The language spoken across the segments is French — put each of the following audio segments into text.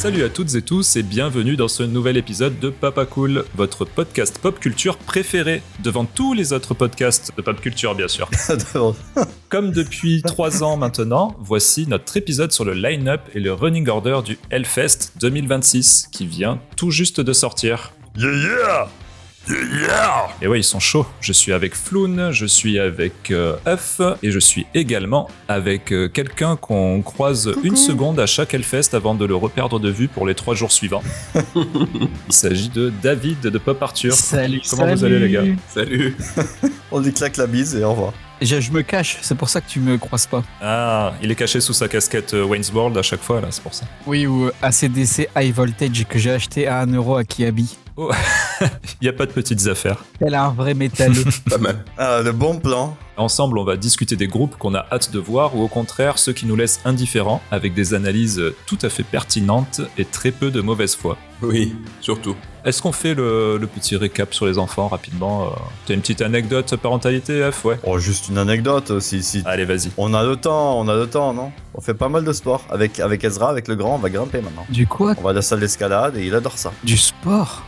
Salut à toutes et tous et bienvenue dans ce nouvel épisode de Papa Cool, votre podcast pop culture préféré, devant tous les autres podcasts de pop culture bien sûr. Comme depuis 3 ans maintenant, voici notre épisode sur le line-up et le running order du Hellfest 2026 qui vient tout juste de sortir. Yeah yeah! Yeah! Et ouais, ils sont chauds. Je suis avec Floun, je suis avec Huff et je suis également avec quelqu'un qu'on croise une seconde à chaque Hellfest avant de le reperdre de vue pour les 3 jours suivants. Il s'agit de David de Pop Arthur. Salut, Comment vous allez les gars? Salut! On lui claque la bise et au revoir. Je me cache, c'est pour ça que tu me croises pas. Ah, il est caché sous sa casquette Wayne's World à chaque fois là, c'est pour ça. Oui, ou ACDC High Voltage que j'ai acheté à 1€ à Kiabi. Oh. Il n'y a pas de petites affaires. Elle a un vrai métalleux. Pas mal. Ah, le bon plan. Ensemble, on va discuter des groupes qu'on a hâte de voir ou au contraire ceux qui nous laissent indifférents avec des analyses tout à fait pertinentes et très peu de mauvaise foi. Oui, surtout. Est-ce qu'on fait le petit récap sur les enfants rapidement T'as une petite anecdote parentalité, F? Ouais. Oh, juste une anecdote si. Allez, vas-y. On a le temps, non? On fait pas mal de sport. Avec Ezra, avec le grand, on va grimper maintenant. Du quoi? On va à la salle d'escalade et il adore ça. Du sport.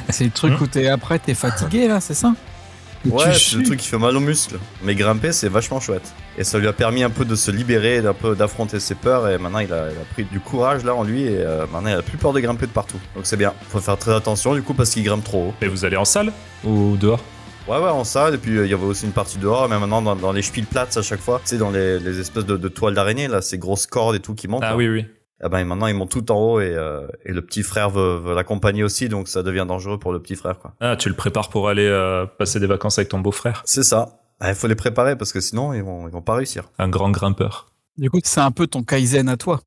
C'est le truc où t'es fatigué là, c'est ça? Et Ouais, tu c'est le sues. truc qui fait mal aux muscles. Mais grimper, c'est vachement chouette. Et ça lui a permis un peu de se libérer, d'affronter ses peurs. Et maintenant, il a pris du courage là en lui. Et maintenant, il a plus peur de grimper de partout. Donc c'est bien. Faut faire très attention du coup parce qu'il grimpe trop haut. Et vous allez en salle ou dehors? Ouais, en salle. Et puis il y avait aussi une partie dehors. Mais maintenant, dans les Spielplatz à chaque fois, tu sais, dans les espèces de toiles d'araignée, là, ces grosses cordes et tout qui montent. Ah là. oui. Ah ben maintenant ils montent tout en haut et le petit frère veut l'accompagner aussi, donc ça devient dangereux pour le petit frère quoi. Ah, tu le prépares pour aller passer des vacances avec ton beau-frère. C'est ça. Il faut les préparer parce que sinon ils vont pas réussir. Un grand grimpeur. Du coup, c'est un peu ton Kaizen à toi.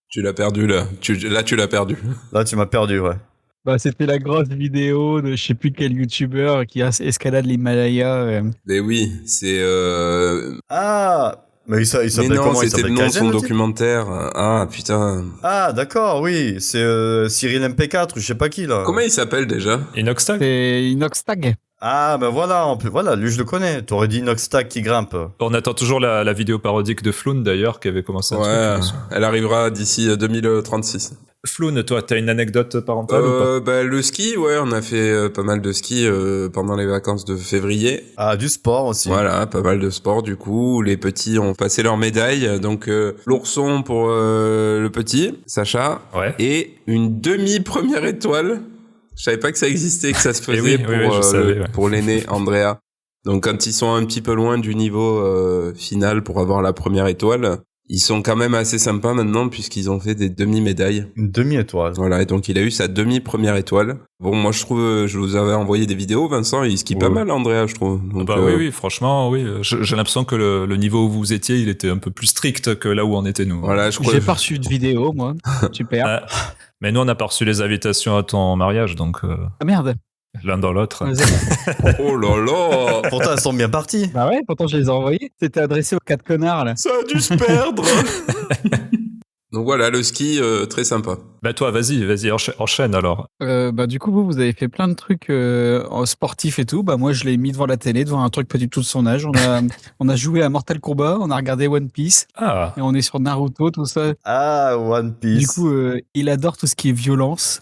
Tu l'as perdu là. Tu l'as perdu. Là tu m'as perdu, ouais. Bah, c'était la grosse vidéo de je sais plus quel youtubeur qui a escalade l'Himalaya. Mais oui, c'est. Ah, mais il Mais s'appelle non, comment? Il c'était le s'appelle nom de Kaizen, son le type documentaire. Ah putain. Ah d'accord, oui, c'est Cyril MP4 ou je sais pas qui là. Comment il s'appelle déjà? Inoxtag? C'est Inoxtag. Ah ben voilà, voilà, lui je le connais. T'aurais dit Noxtag qui grimpe. On attend toujours la vidéo parodique de Floun d'ailleurs qui avait commencé un Ouais, truc. elle arrivera d'ici 2036. Floun, toi, t'as une anecdote parentale ou pas? Le ski, ouais, on a fait pas mal de ski pendant les vacances de février. Ah, du sport aussi. Voilà, pas mal de sport du coup. Les petits ont passé leur médaille. Donc l'ourson pour le petit, Sacha, Ouais. et une demi-première étoile. Je savais pas que ça existait, que ça se faisait oui, je savais, ouais. pour l'aîné Andrea. Donc quand ils sont un petit peu loin du niveau final pour avoir la première étoile, ils sont quand même assez sympas maintenant puisqu'ils ont fait des demi-médailles. Une demi-étoile. Voilà, et donc il a eu sa demi-première étoile. Bon, moi je trouve, je vous avais envoyé des vidéos, Vincent, il skie pas mal, Andrea, je trouve. Donc, Oui, franchement, oui. J'ai l'impression que le niveau où vous étiez, il était un peu plus strict que là où on était nous. Voilà, je crois. J'ai pas reçu de vidéo, moi. Super. Ah, mais nous, on n'a pas reçu les invitations à ton mariage, donc Ah merde. l'un dans l'autre. Oh là là. Pourtant elles sont bien parties. Bah ouais, pourtant je les ai envoyés. C'était adressé aux 4 connards là. Ça a dû se perdre. Donc voilà, le ski, très sympa. Bah toi, vas-y, enchaîne alors. Bah du coup vous avez fait plein de trucs en sportifs et tout. Bah moi je l'ai mis devant la télé, devant un truc pas du tout de son âge. On a joué à Mortal Kombat, on a regardé One Piece Ah, et on est sur Naruto, tout ça. Ah, One Piece. Du coup il adore tout ce qui est violence.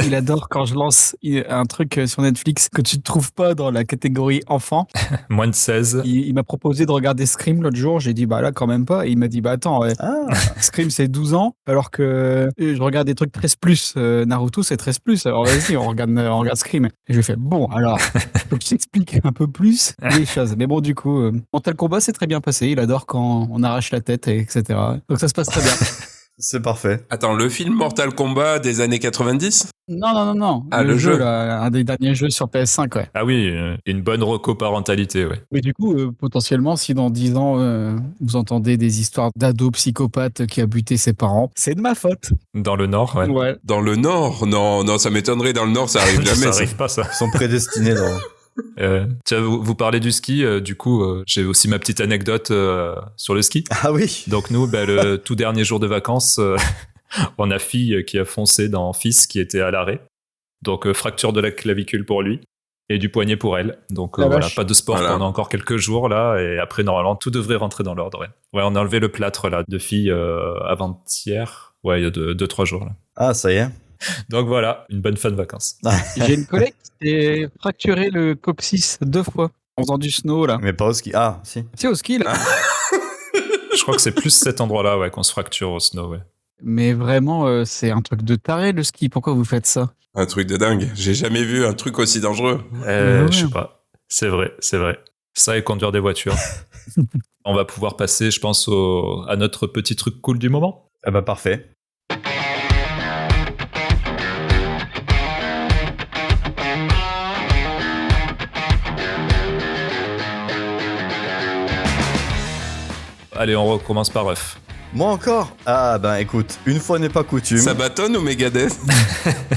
Il adore quand je lance un truc sur Netflix que tu ne trouves pas dans la catégorie enfant. moins de 16. Il m'a proposé de regarder Scream l'autre jour. J'ai dit bah là quand même pas. Et il m'a dit bah attends, ouais, Ah, Scream c'est 12 ans alors que je regarde des trucs 13+. Naruto c'est 13+. Alors vas-y on regarde Scream. Et je lui ai fait bon alors faut que je t'explique un peu plus les choses. Mais bon du coup Mortal Kombat c'est très bien passé. Il adore quand on arrache la tête etc. Donc ça se passe très bien. c'est parfait. Attends, le film Mortal Kombat des années 90? Non. Ah, le jeu. Là, un des derniers jeux sur PS5 ouais. Ah oui, une bonne reco-parentalité, ouais. Mais du coup, potentiellement, si dans 10 ans, vous entendez des histoires d'ados psychopathes qui a buté ses parents, c'est de ma faute. Dans le Nord, ouais. Ouais. Dans le Nord? Non, ça m'étonnerait, dans le Nord, ça arrive Ça jamais. ça. arrive pas, ça. Ils sont prédestinés là. Tiens, vous parlez du ski, du coup, j'ai aussi ma petite anecdote sur le ski. Ah oui. Donc nous, le tout dernier jour de vacances, on a fille qui a foncé dans fils qui était à l'arrêt. Donc fracture de la clavicule pour lui et du poignet pour elle. Donc La voilà, vache. pas de sport Voilà. pendant encore quelques jours là. Et après, normalement, tout devrait rentrer dans l'ordre. Ouais, on a enlevé le plâtre là de fille avant-hier. Ouais, il y a 2-3 jours là. Ah, ça y est. Donc voilà, une bonne fin de vacances. J'ai une collègue qui s'est fracturé le coccyx 2 fois en faisant du snow, là. Mais pas au ski. Ah, si. C'est au ski, là. Je crois que c'est plus cet endroit-là, ouais, qu'on se fracture au snow, ouais. Mais vraiment, c'est un truc de taré, le ski. Pourquoi vous faites ça? Un truc de dingue. J'ai jamais vu un truc aussi dangereux. Ouais. Je sais pas. C'est vrai. Ça et conduire des voitures. On va pouvoir passer, je pense, à notre petit truc cool du moment. Ah bah parfait. Allez, on recommence par Ruff. Moi encore? Ah ben écoute, une fois n'est pas coutume. Sabaton ou Megadeth?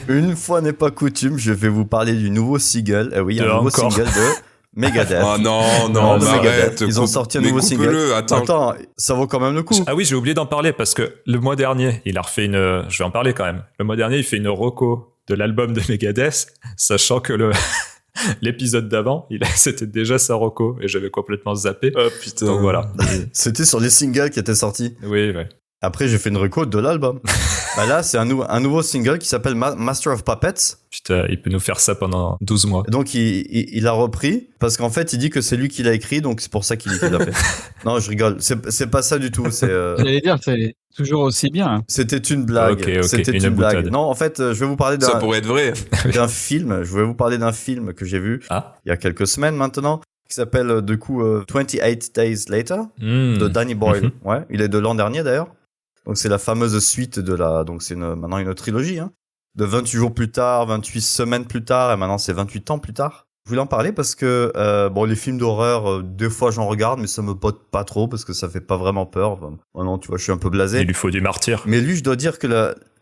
Une fois n'est pas coutume, je vais vous parler du nouveau single. Oui, il y a un nouveau encore. single de Megadeth. Oh non, de arrête. Megadeth. Ils ont sorti un nouveau single. Attends, ça vaut quand même le coup. Ah oui, j'ai oublié d'en parler parce que le mois dernier, il a refait une... Je vais en parler quand même. Le mois dernier, il fait une reco de l'album de Megadeth, sachant que l'épisode d'avant, c'était déjà sa reco et j'avais complètement zappé. Oh putain. Donc voilà. C'était sur les singles qui étaient sortis. Oui, ouais. Après, j'ai fait une reco de l'album. Bah là, c'est un nouveau single qui s'appelle Master of Puppets. Putain, il peut nous faire ça pendant 12 mois. Et donc, il a repris parce qu'en fait, il dit que c'est lui qui l'a écrit, donc c'est pour ça qu'il l'a fait. Non, je rigole. C'est pas ça du tout. J'allais dire, c'est toujours aussi bien. C'était une blague. Ok, C'était une blague. boutade. Non, en fait, je vais vous parler Ça pourrait être vrai. d'un film. Je vais vous parler d'un film que j'ai vu il y a quelques semaines maintenant, qui s'appelle du coup 28 Days Later de Danny Boyle. Ouais, il est de l'an dernier d'ailleurs. Donc c'est la fameuse suite donc c'est maintenant une trilogie, hein. De 28 jours plus tard, 28 semaines plus tard, et maintenant c'est 28 ans plus tard. Je voulais en parler parce que, les films d'horreur, des fois j'en regarde, mais ça me botte pas trop parce que ça fait pas vraiment peur. Enfin, non, tu vois, je suis un peu blasé. Il lui faut du martyr. Mais lui, je dois dire que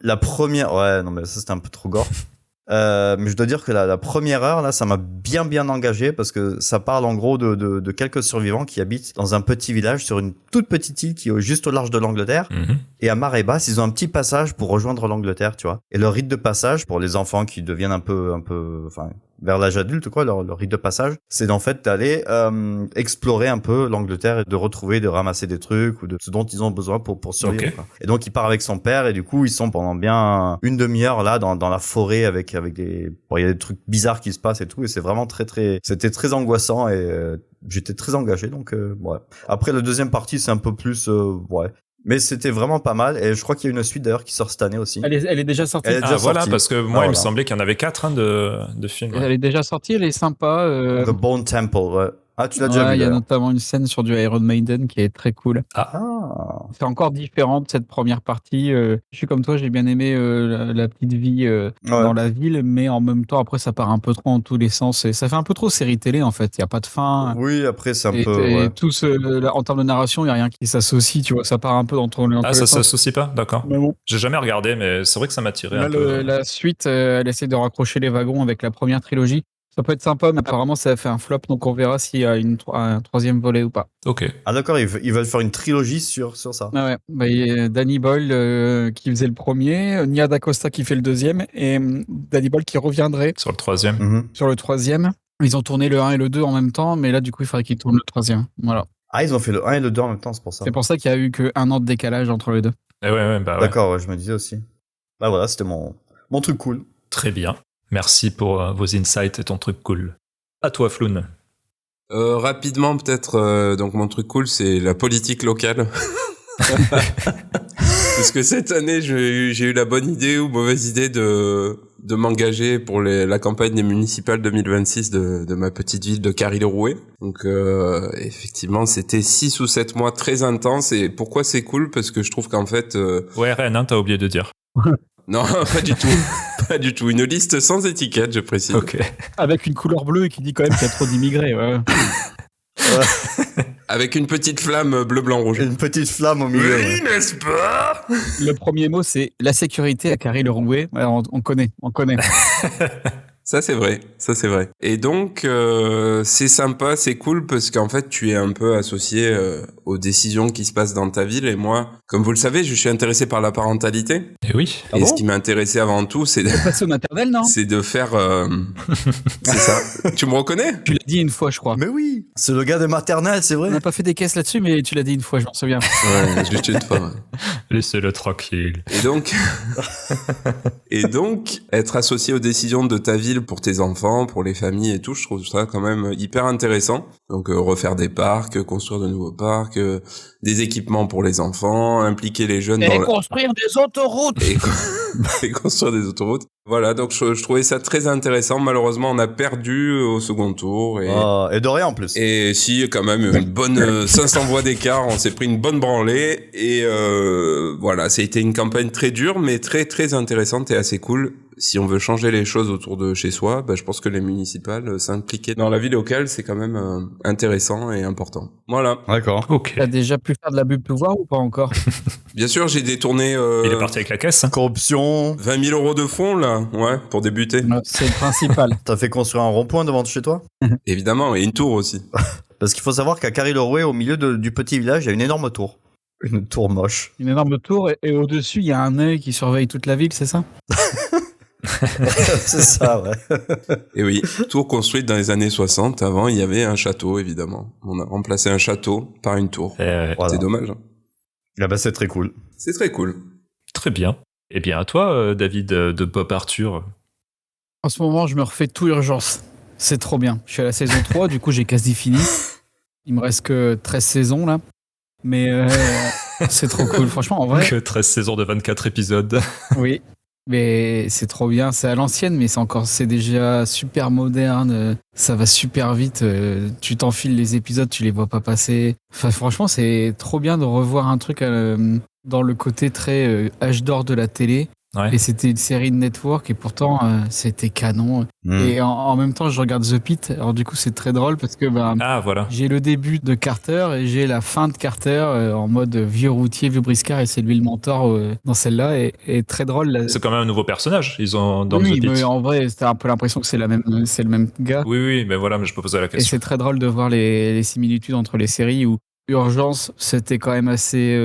la première, ouais, non, mais ça c'était un peu trop gore. Mais je dois dire que la première heure, là, ça m'a bien engagé parce que ça parle en gros de quelques survivants qui habitent dans un petit village sur une toute petite île qui est juste au large de l'Angleterre. Et à marée basse, ils ont un petit passage pour rejoindre l'Angleterre, tu vois. Et leur rite de passage pour les enfants qui deviennent un peu, enfin, vers l'âge adulte, quoi, leur rite de passage, c'est en fait d'aller explorer un peu l'Angleterre et de retrouver, de ramasser des trucs ou de ce dont ils ont besoin pour survivre. Okay. Quoi. Et donc il part avec son père et du coup ils sont pendant bien une demi-heure là dans la forêt avec des, il y a des trucs bizarres qui se passent et tout et c'est vraiment c'était très angoissant et j'étais très engagé donc ouais. Après la deuxième partie c'est un peu plus ouais. Mais c'était vraiment pas mal et je crois qu'il y a une suite d'ailleurs qui sort cette année aussi. Elle est déjà sortie. Voilà, parce que moi il me semblait qu'il y en avait 4 de films. Ouais. Elle est déjà sortie, elle est sympa. The Bone Temple, ouais. Ah, tu l'as déjà vu. Il y a notamment une scène sur du Iron Maiden qui est très cool. C'est encore différent de cette première partie. Je suis comme toi, j'ai bien aimé la petite vie dans la ville, mais en même temps, après, ça part un peu trop en tous les sens. Et ça fait un peu trop série télé, en fait. Il n'y a pas de fin. Oui, après, c'est un peu... Ouais. Tout en termes de narration, il n'y a rien qui s'associe, tu vois. Ça part un peu dans tous les sens. Ah, ça s'associe pas? D'accord. Bon. J'ai jamais regardé, mais c'est vrai que ça m'a tiré un peu. La suite, elle essaie de raccrocher les wagons avec la première trilogie. Ça peut être sympa, mais apparemment, ça a fait un flop, donc on verra s'il y a un troisième volet ou pas. Ok. Ah d'accord, ils veulent faire une trilogie sur ça. Ah ouais. Bah, il y a Danny Boyle qui faisait le premier, Nia DaCosta qui fait le deuxième, et Danny Boyle qui reviendrait sur le troisième. Sur le troisième. Ils ont tourné le 1 et le 2 en même temps, mais là, du coup, il faudrait qu'ils tournent le troisième. Voilà. Ah, ils ont fait le 1 et le 2 en même temps, c'est pour ça. C'est pour ça qu'il y a eu que 1 an de décalage entre les deux. Et ouais, bah ouais. D'accord, ouais, je me disais aussi. Bah voilà, c'était mon truc cool. Très bien. Merci pour vos insights et ton truc cool. À toi, Floun. Rapidement, peut-être, donc mon truc cool, c'est la politique locale. Parce que cette année, j'ai eu la bonne idée ou mauvaise idée de m'engager pour la campagne des municipales 2026 de ma petite ville de Carry-le-Rouet. Donc, effectivement, c'était 6 ou 7 mois très intenses. Et pourquoi c'est cool? Parce que je trouve qu'en fait... Ouais, RN, hein, t'as oublié de dire. Non, pas du tout. Pas du tout. Une liste sans étiquette, je précise. Ok. Avec une couleur bleue et qui dit quand même qu'il y a trop d'immigrés. Ouais. Avec une petite flamme bleu, blanc, rouge. Une petite flamme au milieu. Oui, n'est-ce pas? Le premier mot, c'est la sécurité à Carry-le-Rouet. Ouais, on connaît. Ça c'est vrai. Et donc c'est sympa, c'est cool parce qu'en fait tu es un peu associé aux décisions qui se passent dans ta ville. Et moi, comme vous le savez, je suis intéressé par la parentalité. Et oui. Et ce qui m'a intéressé avant tout, c'est Passer au maternel, non? c'est de faire. C'est ça. Tu me reconnais? Tu l'as dit une fois, je crois. Mais oui, c'est le gars de maternelle, c'est vrai. On n'a pas fait des caisses là-dessus, mais tu l'as dit une fois, je m'en souviens. Ouais, juste une fois. Ouais. Laissez-le tranquille. Et donc, être associé aux décisions de ta ville pour tes enfants, pour les familles et tout, je trouve ça quand même hyper intéressant. Donc, refaire des parcs, construire de nouveaux parcs, des équipements pour les enfants, impliquer les jeunes Et construire des autoroutes. et construire des autoroutes. Voilà, donc je trouvais ça très intéressant. Malheureusement, on a perdu au second tour. Et de rien en plus. Et si, quand même, une bonne 500 voix d'écart, on s'est pris une bonne branlée. Et voilà, ça a été une campagne très dure, mais très très intéressante et assez cool. Si on veut changer les choses autour de chez soi, je pense que les municipales s'impliquer dans la vie locale, c'est quand même intéressant et important. Voilà. D'accord. Ok. T'as déjà pu faire de l'abus de pouvoir ou pas encore? Bien sûr, j'ai détourné Il est parti avec la caisse. Corruption. 20 000 euros de fonds, là, ouais, pour débuter. C'est le principal. T'as fait construire un rond-point devant chez toi? Évidemment, et une tour aussi. Parce qu'il faut savoir qu'à Carry-le-Rouet, au milieu du petit village, il y a une énorme tour. Une tour moche. Une énorme tour et au-dessus, il y a un œil qui surveille toute la ville, c'est ça? C'est ça, ouais. Et oui, tour construite dans les années 60. Avant, il y avait un château, évidemment. On a remplacé un château par une tour. Voilà. C'est dommage. Hein. Ah bah c'est très cool. C'est très cool. Très bien. Eh bien, à toi, David de Pop Arthur. En ce moment, je me refais tout Urgence. C'est trop bien. Je suis à la saison 3, du coup, j'ai quasi fini. Il me reste que 13 saisons, là. Mais c'est trop cool. Franchement, en vrai... Que 13 saisons de 24 épisodes. Oui. Mais c'est trop bien. C'est à l'ancienne, mais c'est déjà super moderne. Ça va super vite. Tu t'enfiles les épisodes, tu les vois pas passer. Enfin, franchement, c'est trop bien de revoir un truc dans le côté très âge d'or de la télé. Ouais. Et c'était une série de network et pourtant c'était canon. Et en même temps, je regarde The Pitt. Alors du coup, c'est très drôle parce que Ah, voilà. j'ai le début de Carter et j'ai la fin de Carter en mode vieux routier, vieux briscard, et c'est lui le mentor dans celle-là. Et très drôle. C'est quand même un nouveau personnage. Ils ont dans Oui, The Pit. mais en vrai, c'était un peu l'impression que c'est le même gars. Oui, mais voilà, mais je peux poser la Et question. c'est très drôle de voir les similitudes entre les séries où Urgence, c'était quand même assez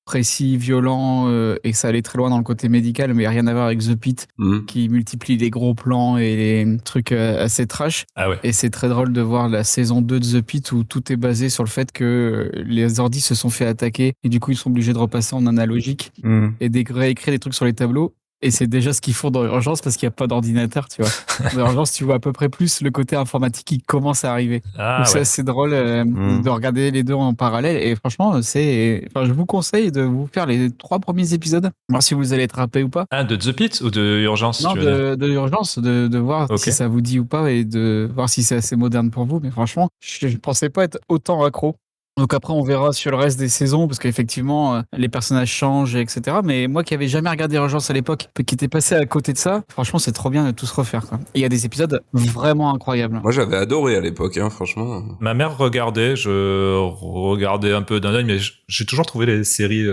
précis, violent, et ça allait très loin dans le côté médical, mais rien à voir avec The Pitt, qui multiplie les gros plans et les trucs assez trash. Ah ouais. Et c'est très drôle de voir la saison 2 de The Pitt où tout est basé sur le fait que les ordis se sont fait attaquer et du coup ils sont obligés de repasser en analogique et de réécrire des trucs sur les tableaux. Et c'est déjà ce qu'ils font dans Urgence parce qu'il n'y a pas d'ordinateur, tu vois. Dans Urgence, tu vois à peu près plus le côté informatique qui commence à arriver. Ah, Donc ouais. c'est assez drôle de regarder les deux en parallèle. Et franchement, je vous conseille de vous faire les 3 premiers épisodes, voir si vous allez être happé ou pas. Ah, de The Pit ou de Urgence? Non, tu veux dire de Urgence, de voir Ok. si ça vous dit ou pas et de voir si c'est assez moderne pour vous. Mais franchement, je ne pensais pas être autant accro. Donc après, on verra sur le reste des saisons, parce qu'effectivement, les personnages changent, etc. Mais moi qui avais jamais regardé Urgence à l'époque, qui était passé à côté de ça, franchement, c'est trop bien de tout se refaire, quoi. Et il y a des épisodes vraiment incroyables. Moi, j'avais adoré à l'époque, hein, franchement. Ma mère regardait, je regardais un peu d'un œil, mais j'ai toujours trouvé les séries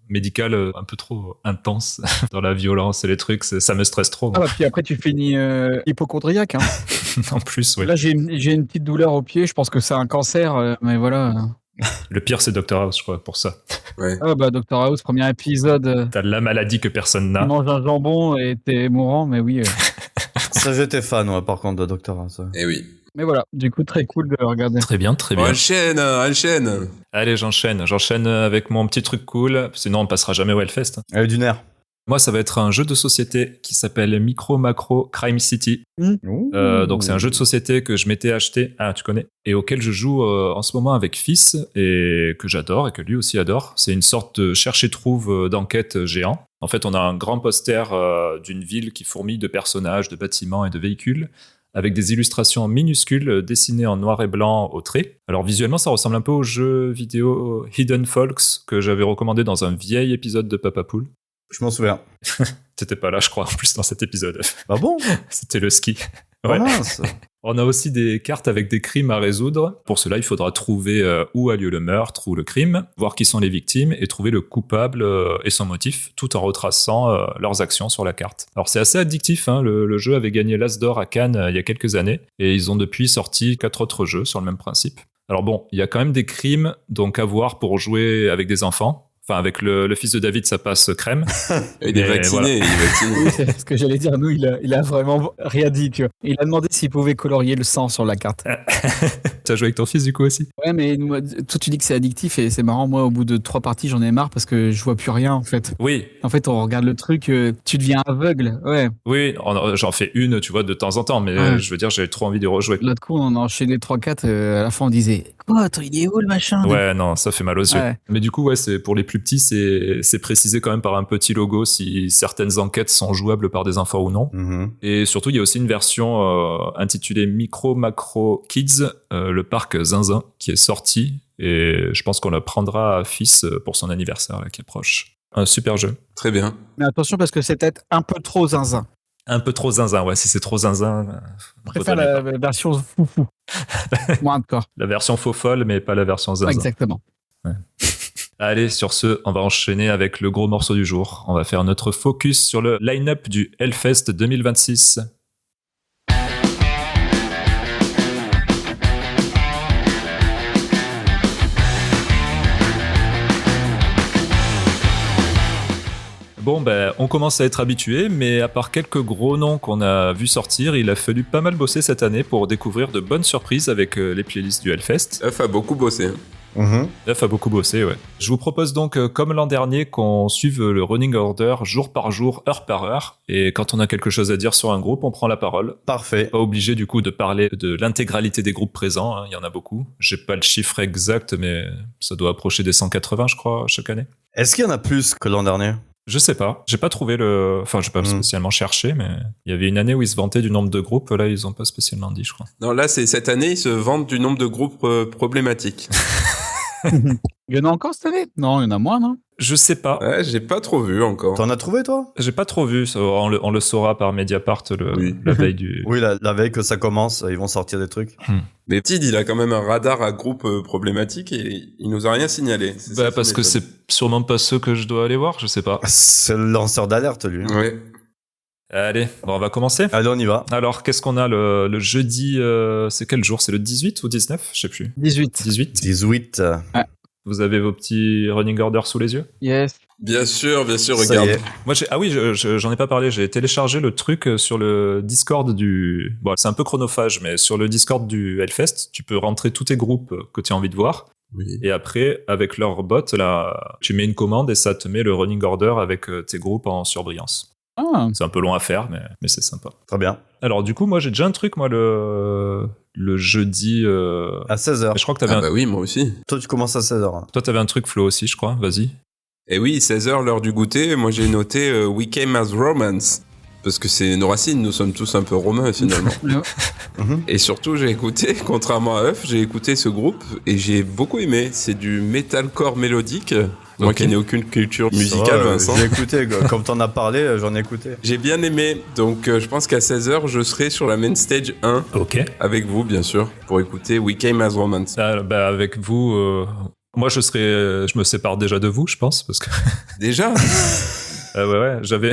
médicales un peu trop intenses dans la violence et les trucs. Ça me stresse trop. Ah bah, puis après, tu finis hypochondriaque. Hein. En plus, oui. Là, j'ai une petite douleur au pied, je pense que c'est un cancer, mais voilà. Le pire, c'est Dr House, je crois, pour ça. Ouais. Ah bah, Dr House, premier épisode, T'as la maladie que personne tu n'a. manges un jambon et t'es mourant, mais oui. Ça, j'étais fan, ouais, par contre, de Dr. House. Ouais. Et oui. Mais voilà, du coup, très cool de le regarder. Très bien, très bien. Enchaîne. Allez, j'enchaîne avec mon petit truc cool. Sinon, on passera jamais au Hellfest. Elle a eu du nerf. Moi, ça va être un jeu de société qui s'appelle Micro Macro Crime City. Donc, c'est un jeu de société que je m'étais acheté, tu connais, et auquel je joue en ce moment avec Fils, et que j'adore, et que lui aussi adore. C'est une sorte de cherche-et-trouve d'enquête géant. En fait, on a un grand poster d'une ville qui fourmille de personnages, de bâtiments et de véhicules, avec des illustrations minuscules dessinées en noir et blanc au trait. Alors visuellement, ça ressemble un peu au jeu vidéo Hidden Folks que j'avais recommandé dans un vieil épisode de Papa Poule. Je m'en souviens. T'étais pas là, je crois, en plus, dans cet épisode. Ah bon? C'était le ski. Oh Ouais. mince. On a aussi des cartes avec des crimes à résoudre. Pour cela, il faudra trouver où a lieu le meurtre ou le crime, voir qui sont les victimes et trouver le coupable et son motif, tout en retraçant leurs actions sur la carte. Alors c'est assez addictif, hein. Le jeu avait gagné l'As d'or à Cannes il y a quelques années et ils ont depuis sorti 4 autres jeux sur le même principe. Alors bon, il y a quand même des crimes, donc à voir pour jouer avec des enfants. Enfin, avec le fils de David, ça passe crème. Il est vacciné, voilà. il est vacciné. Oui, c'est ce que j'allais dire. Nous, il a vraiment rien dit, tu vois. Il a demandé s'il pouvait colorier le sang sur la carte. T'as joué avec ton fils du coup aussi? Ouais, mais toi, tu dis que c'est addictif et c'est marrant. Moi, au bout de 3 parties, j'en ai marre parce que je vois plus rien, en fait. Oui. En fait, on regarde le truc, tu deviens aveugle. Ouais. Oui, j'en fais une, tu vois, de temps en temps, mais Ouais. je veux dire, j'avais trop envie de rejouer. L'autre coup, on en a enchaîné 3-4. À la fin, on disait quoi, attends, il est où le machin? Ouais, non, ça fait mal aux yeux. Ouais. Mais du coup, ouais, c'est pour les plus petits, c'est précisé quand même par un petit logo si certaines enquêtes sont jouables par des enfants ou non. Mhm. Et surtout, il y a aussi une version intitulée Micro Macro Kids, le parc Zinzin, qui est sorti. Et je pense qu'on la prendra à fils pour son anniversaire là, qui approche. Un super jeu. Très bien. Mais attention parce que c'est peut-être un peu trop zinzin. Un peu trop zinzin, ouais. Si c'est trop zinzin, Je préfère la version foufou. Moins de corps. la version faux folle, mais pas la version zinzin. Exactement. Allez, sur ce, on va enchaîner avec le gros morceau du jour. On va faire notre focus sur le line-up du Hellfest 2026. Bon, ben, on commence à être habitué, mais à part quelques gros noms qu'on a vu sortir, il a fallu pas mal bosser cette année pour découvrir de bonnes surprises avec les playlists du Hellfest. Uf a beaucoup bossé. Mhm. Neuf a beaucoup bossé, ouais. Je vous propose donc, comme l'an dernier, qu'on suive le running order jour par jour, heure par heure. Et quand on a quelque chose à dire sur un groupe, on prend la parole. Parfait. Pas obligé du coup de parler de l'intégralité des groupes présents, hein, il y en a beaucoup. J'ai pas le chiffre exact, mais ça doit approcher des 180, je crois, chaque année. Est-ce qu'il y en a plus que l'an dernier? Je sais pas, j'ai pas trouvé le... Enfin, j'ai pas spécialement cherché, mais il y avait une année où ils se vantaient du nombre de groupes, là, ils ont pas spécialement dit, je crois. Non, là, c'est cette année, ils se vantent du nombre de groupes problématiques. Il y en a encore cette année? Non, il y en a moins, non? Je sais pas. Ouais, j'ai pas trop vu encore. T'en as trouvé, toi? J'ai pas trop vu, ça, on le saura par Mediapart la veille du... Oui, la veille que ça commence, ils vont sortir des trucs. Mais Tid, il a quand même un radar à groupes problématiques et il nous a rien signalé. Bah, parce que c'est sûrement pas ceux que je dois aller voir, je sais pas. C'est le lanceur d'alerte, lui. Ouais. Allez, bon, on va commencer. Allez, on y va. Alors, qu'est-ce qu'on a le jeudi c'est quel jour? C'est le 18 ou 19? Je sais plus. 18. 18. 18. Vous avez vos petits running orders sous les yeux? Yes. Bien sûr, Ça regarde. y est. Moi, ah oui, j'en ai pas parlé. J'ai téléchargé le truc sur le Discord du... Bon, c'est un peu chronophage, mais sur le Discord du Hellfest, tu peux rentrer tous tes groupes que tu as envie de voir. Oui. Et après, avec leur bot, là, tu mets une commande et ça te met le running order avec tes groupes en surbrillance. Ah. C'est un peu long à faire, mais c'est sympa. Très bien. Alors, du coup, moi, j'ai déjà un truc, moi, le jeudi... À 16h. Je crois que t'avais Ah bah oui, moi aussi. Toi, tu commences à 16h. Toi, t'avais un truc, Flo, aussi, je crois. Vas-y. Et oui, 16h, l'heure du goûter, moi j'ai noté We Came as Romance. Parce que c'est nos racines, nous sommes tous un peu romains finalement. Et surtout, j'ai écouté, contrairement à Euf, j'ai écouté ce groupe et j'ai beaucoup aimé. C'est du metalcore mélodique. Moi qui n'ai aucune culture musicale, Vincent. J'ai écouté, comme t'en as parlé, j'en ai écouté. J'ai bien aimé, donc je pense qu'à 16h, je serai sur la main stage 1. Ok. Avec vous, bien sûr, pour écouter We Came as Romance. Ah, bah, avec vous... Moi, je me sépare déjà de vous, je pense, parce que... Déjà ouais, j'avais...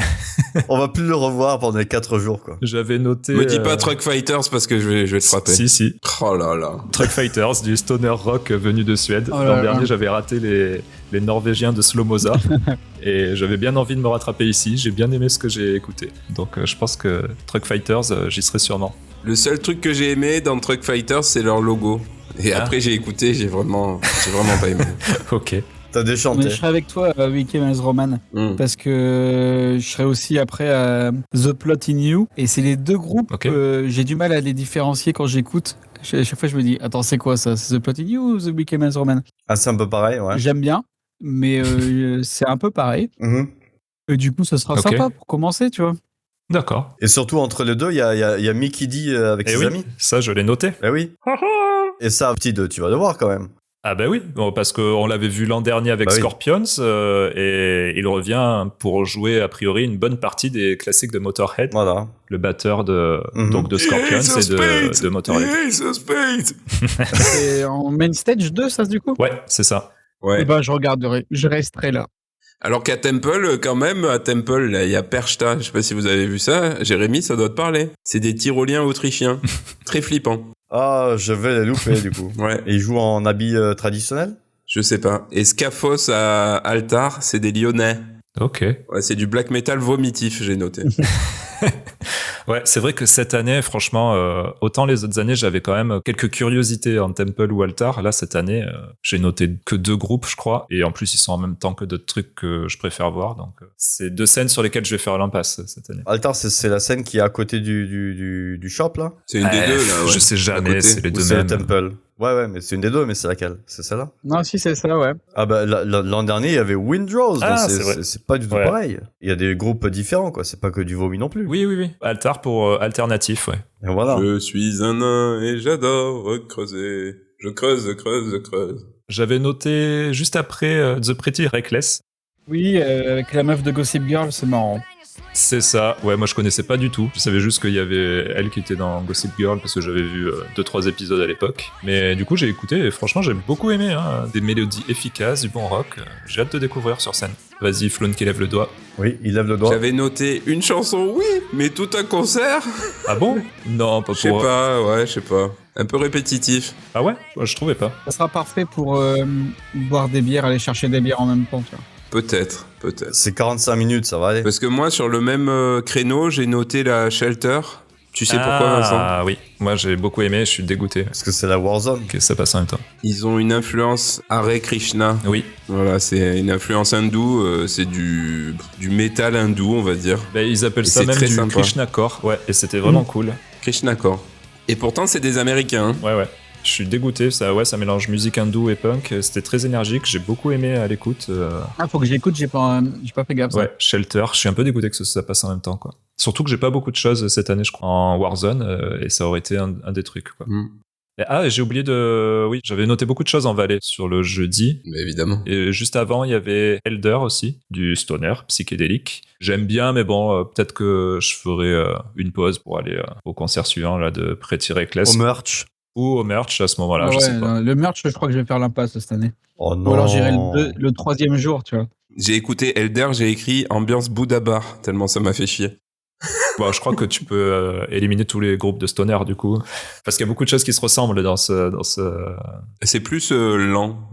On va plus le revoir pendant les 4 jours, quoi. J'avais noté... Me dis pas Truck Fighters parce que je vais te frapper. Si. Oh là là. Truck Fighters, du stoner rock venu de Suède. Oh là L'an là. dernier, j'avais raté les Norvégiens de Slow Moza. Et j'avais bien envie de me rattraper ici. J'ai bien aimé ce que j'ai écouté. Donc, je pense que Truck Fighters, j'y serai sûrement. Le seul truc que j'ai aimé dans Truck Fighters, c'est leur logo. Et après, j'ai écouté, j'ai vraiment pas aimé. Ok. T'as Mais déchanté. je serai avec toi, Wiki Miles Roman, parce que je serai aussi après à The Plot in You. Et c'est les deux groupes, Ok. j'ai du mal à les différencier quand j'écoute. Chaque fois, je me dis, attends, c'est quoi ça? C'est The Plot in You ou The Wiki Miles Roman? Ah, c'est un peu pareil, ouais. J'aime bien, mais c'est un peu pareil. Mhm. Et du coup, ça sera Ok. sympa pour commencer, tu vois. D'accord. Et surtout, entre les deux, il y a Mickey D avec Et ses oui, amis. ça, je l'ai noté. Eh oui. Et ça, petit 2, tu vas le voir quand même. Ah bah oui, bon, parce qu'on l'avait vu l'an dernier avec Bah oui. Scorpions et il revient pour jouer a priori une bonne partie des classiques de Motorhead, Voilà. le batteur de Scorpions et de Motorhead. C'est en main stage 2, ça, du coup? Ouais, c'est ça. Ouais. Eh ben, je regarderai. Je resterai là. Alors qu'à Temple, quand même, à Temple, là, il y a Perchta. Je sais pas si vous avez vu ça. Jérémy, ça doit te parler. C'est des Tyroliens autrichiens. Très flippants. Ah, je vais les louper du coup. Ouais. Et ils jouent en habit traditionnel? Je sais pas. Et Scaphos à Altar, c'est des Lyonnais. Ok. Ouais, c'est du black metal vomitif, j'ai noté. Ouais, c'est vrai que cette année, franchement, autant les autres années, j'avais quand même quelques curiosités en Temple ou Altar. Là, cette année, j'ai noté que 2 groupes, je crois. Et en plus, ils sont en même temps que d'autres trucs que je préfère voir. Donc, c'est 2 scènes sur lesquelles je vais faire l'impasse cette année. Altar, c'est la scène qui est à côté du shop là? C'est une des deux, là. Ouais. Je sais À jamais, côté. c'est les Ou deux c'est le mêmes. Temple? Ouais, mais c'est une des deux, mais c'est laquelle? C'est celle-là? Non, si, c'est ça, ouais. Ah bah l'an dernier, il y avait Windrose, Ah, donc c'est vrai. c'est pas du tout Ouais. pareil. Il y a des groupes différents, quoi. C'est pas que du vomi non plus. Oui. Altar pour alternatif, ouais. Et voilà. Je suis un nain et j'adore creuser. Je creuse. J'avais noté juste après The Pretty Reckless. Oui, avec la meuf de Gossip Girl, c'est marrant. C'est ça. Ouais, moi je connaissais pas du tout. Je savais juste qu'il y avait elle qui était dans Gossip Girl parce que j'avais vu 2-3 épisodes à l'époque. Mais du coup, j'ai écouté et franchement, j'ai beaucoup aimé. Hein. Des mélodies efficaces, du bon rock. J'ai hâte de découvrir sur scène. Vas-y, Floun qui lève le doigt. Oui, il lève le doigt. J'avais noté une chanson, oui, mais tout un concert. Ah bon? Non, pas Je sais pour. pas, je sais pas. Un peu répétitif. Ah ouais? Moi, je trouvais pas. Ça sera parfait pour boire des bières, aller chercher des bières en même temps, tu vois. Peut-être. C'est 45 minutes, ça va aller. Parce que moi, sur le même créneau, j'ai noté la Shelter. Tu sais pourquoi, Vincent? Ah oui. Moi, j'ai beaucoup aimé. Je suis dégoûté Parce que c'est la Warzone. que ça passe en même temps. Ils ont une influence Hare Krishna. Oui. Voilà, c'est une influence hindoue. C'est du métal hindou, on va dire. Ben, ils appellent Et ça c'est même très du sympa. Krishna Core. Ouais. Et c'était vraiment cool. Krishna Core. Et pourtant, c'est des Américains. Hein. Ouais. Je suis dégoûté, ça mélange musique hindoue et punk, c'était très énergique, j'ai beaucoup aimé à l'écoute. Ah, faut que j'écoute, j'ai pas fait gaffe. ça. Ouais, Shelter, je suis un peu dégoûté que ça passe en même temps, quoi. Surtout que j'ai pas beaucoup de choses cette année, je crois, en Warzone, et ça aurait été un des trucs, quoi. Et j'ai oublié oui, j'avais noté beaucoup de choses en Valais sur le jeudi. Mais évidemment. Et juste avant, il y avait Elder aussi, du stoner psychédélique. J'aime bien, mais bon, peut-être que je ferai une pause pour aller au concert suivant, là, de Pretty Reckless. Au merch. Ou au merch à ce moment-là, Ah je ouais, sais pas. le merch, je crois que je vais faire l'impasse cette année. Oh non. Ou alors j'irai le 3e jour, tu vois. J'ai écouté Elder, j'ai écrit ambiance Bouddha Bar, tellement ça m'a fait chier. Bon, je crois que tu peux éliminer tous les groupes de stoner du coup, parce qu'il y a beaucoup de choses qui se ressemblent dans ce. C'est plus lent,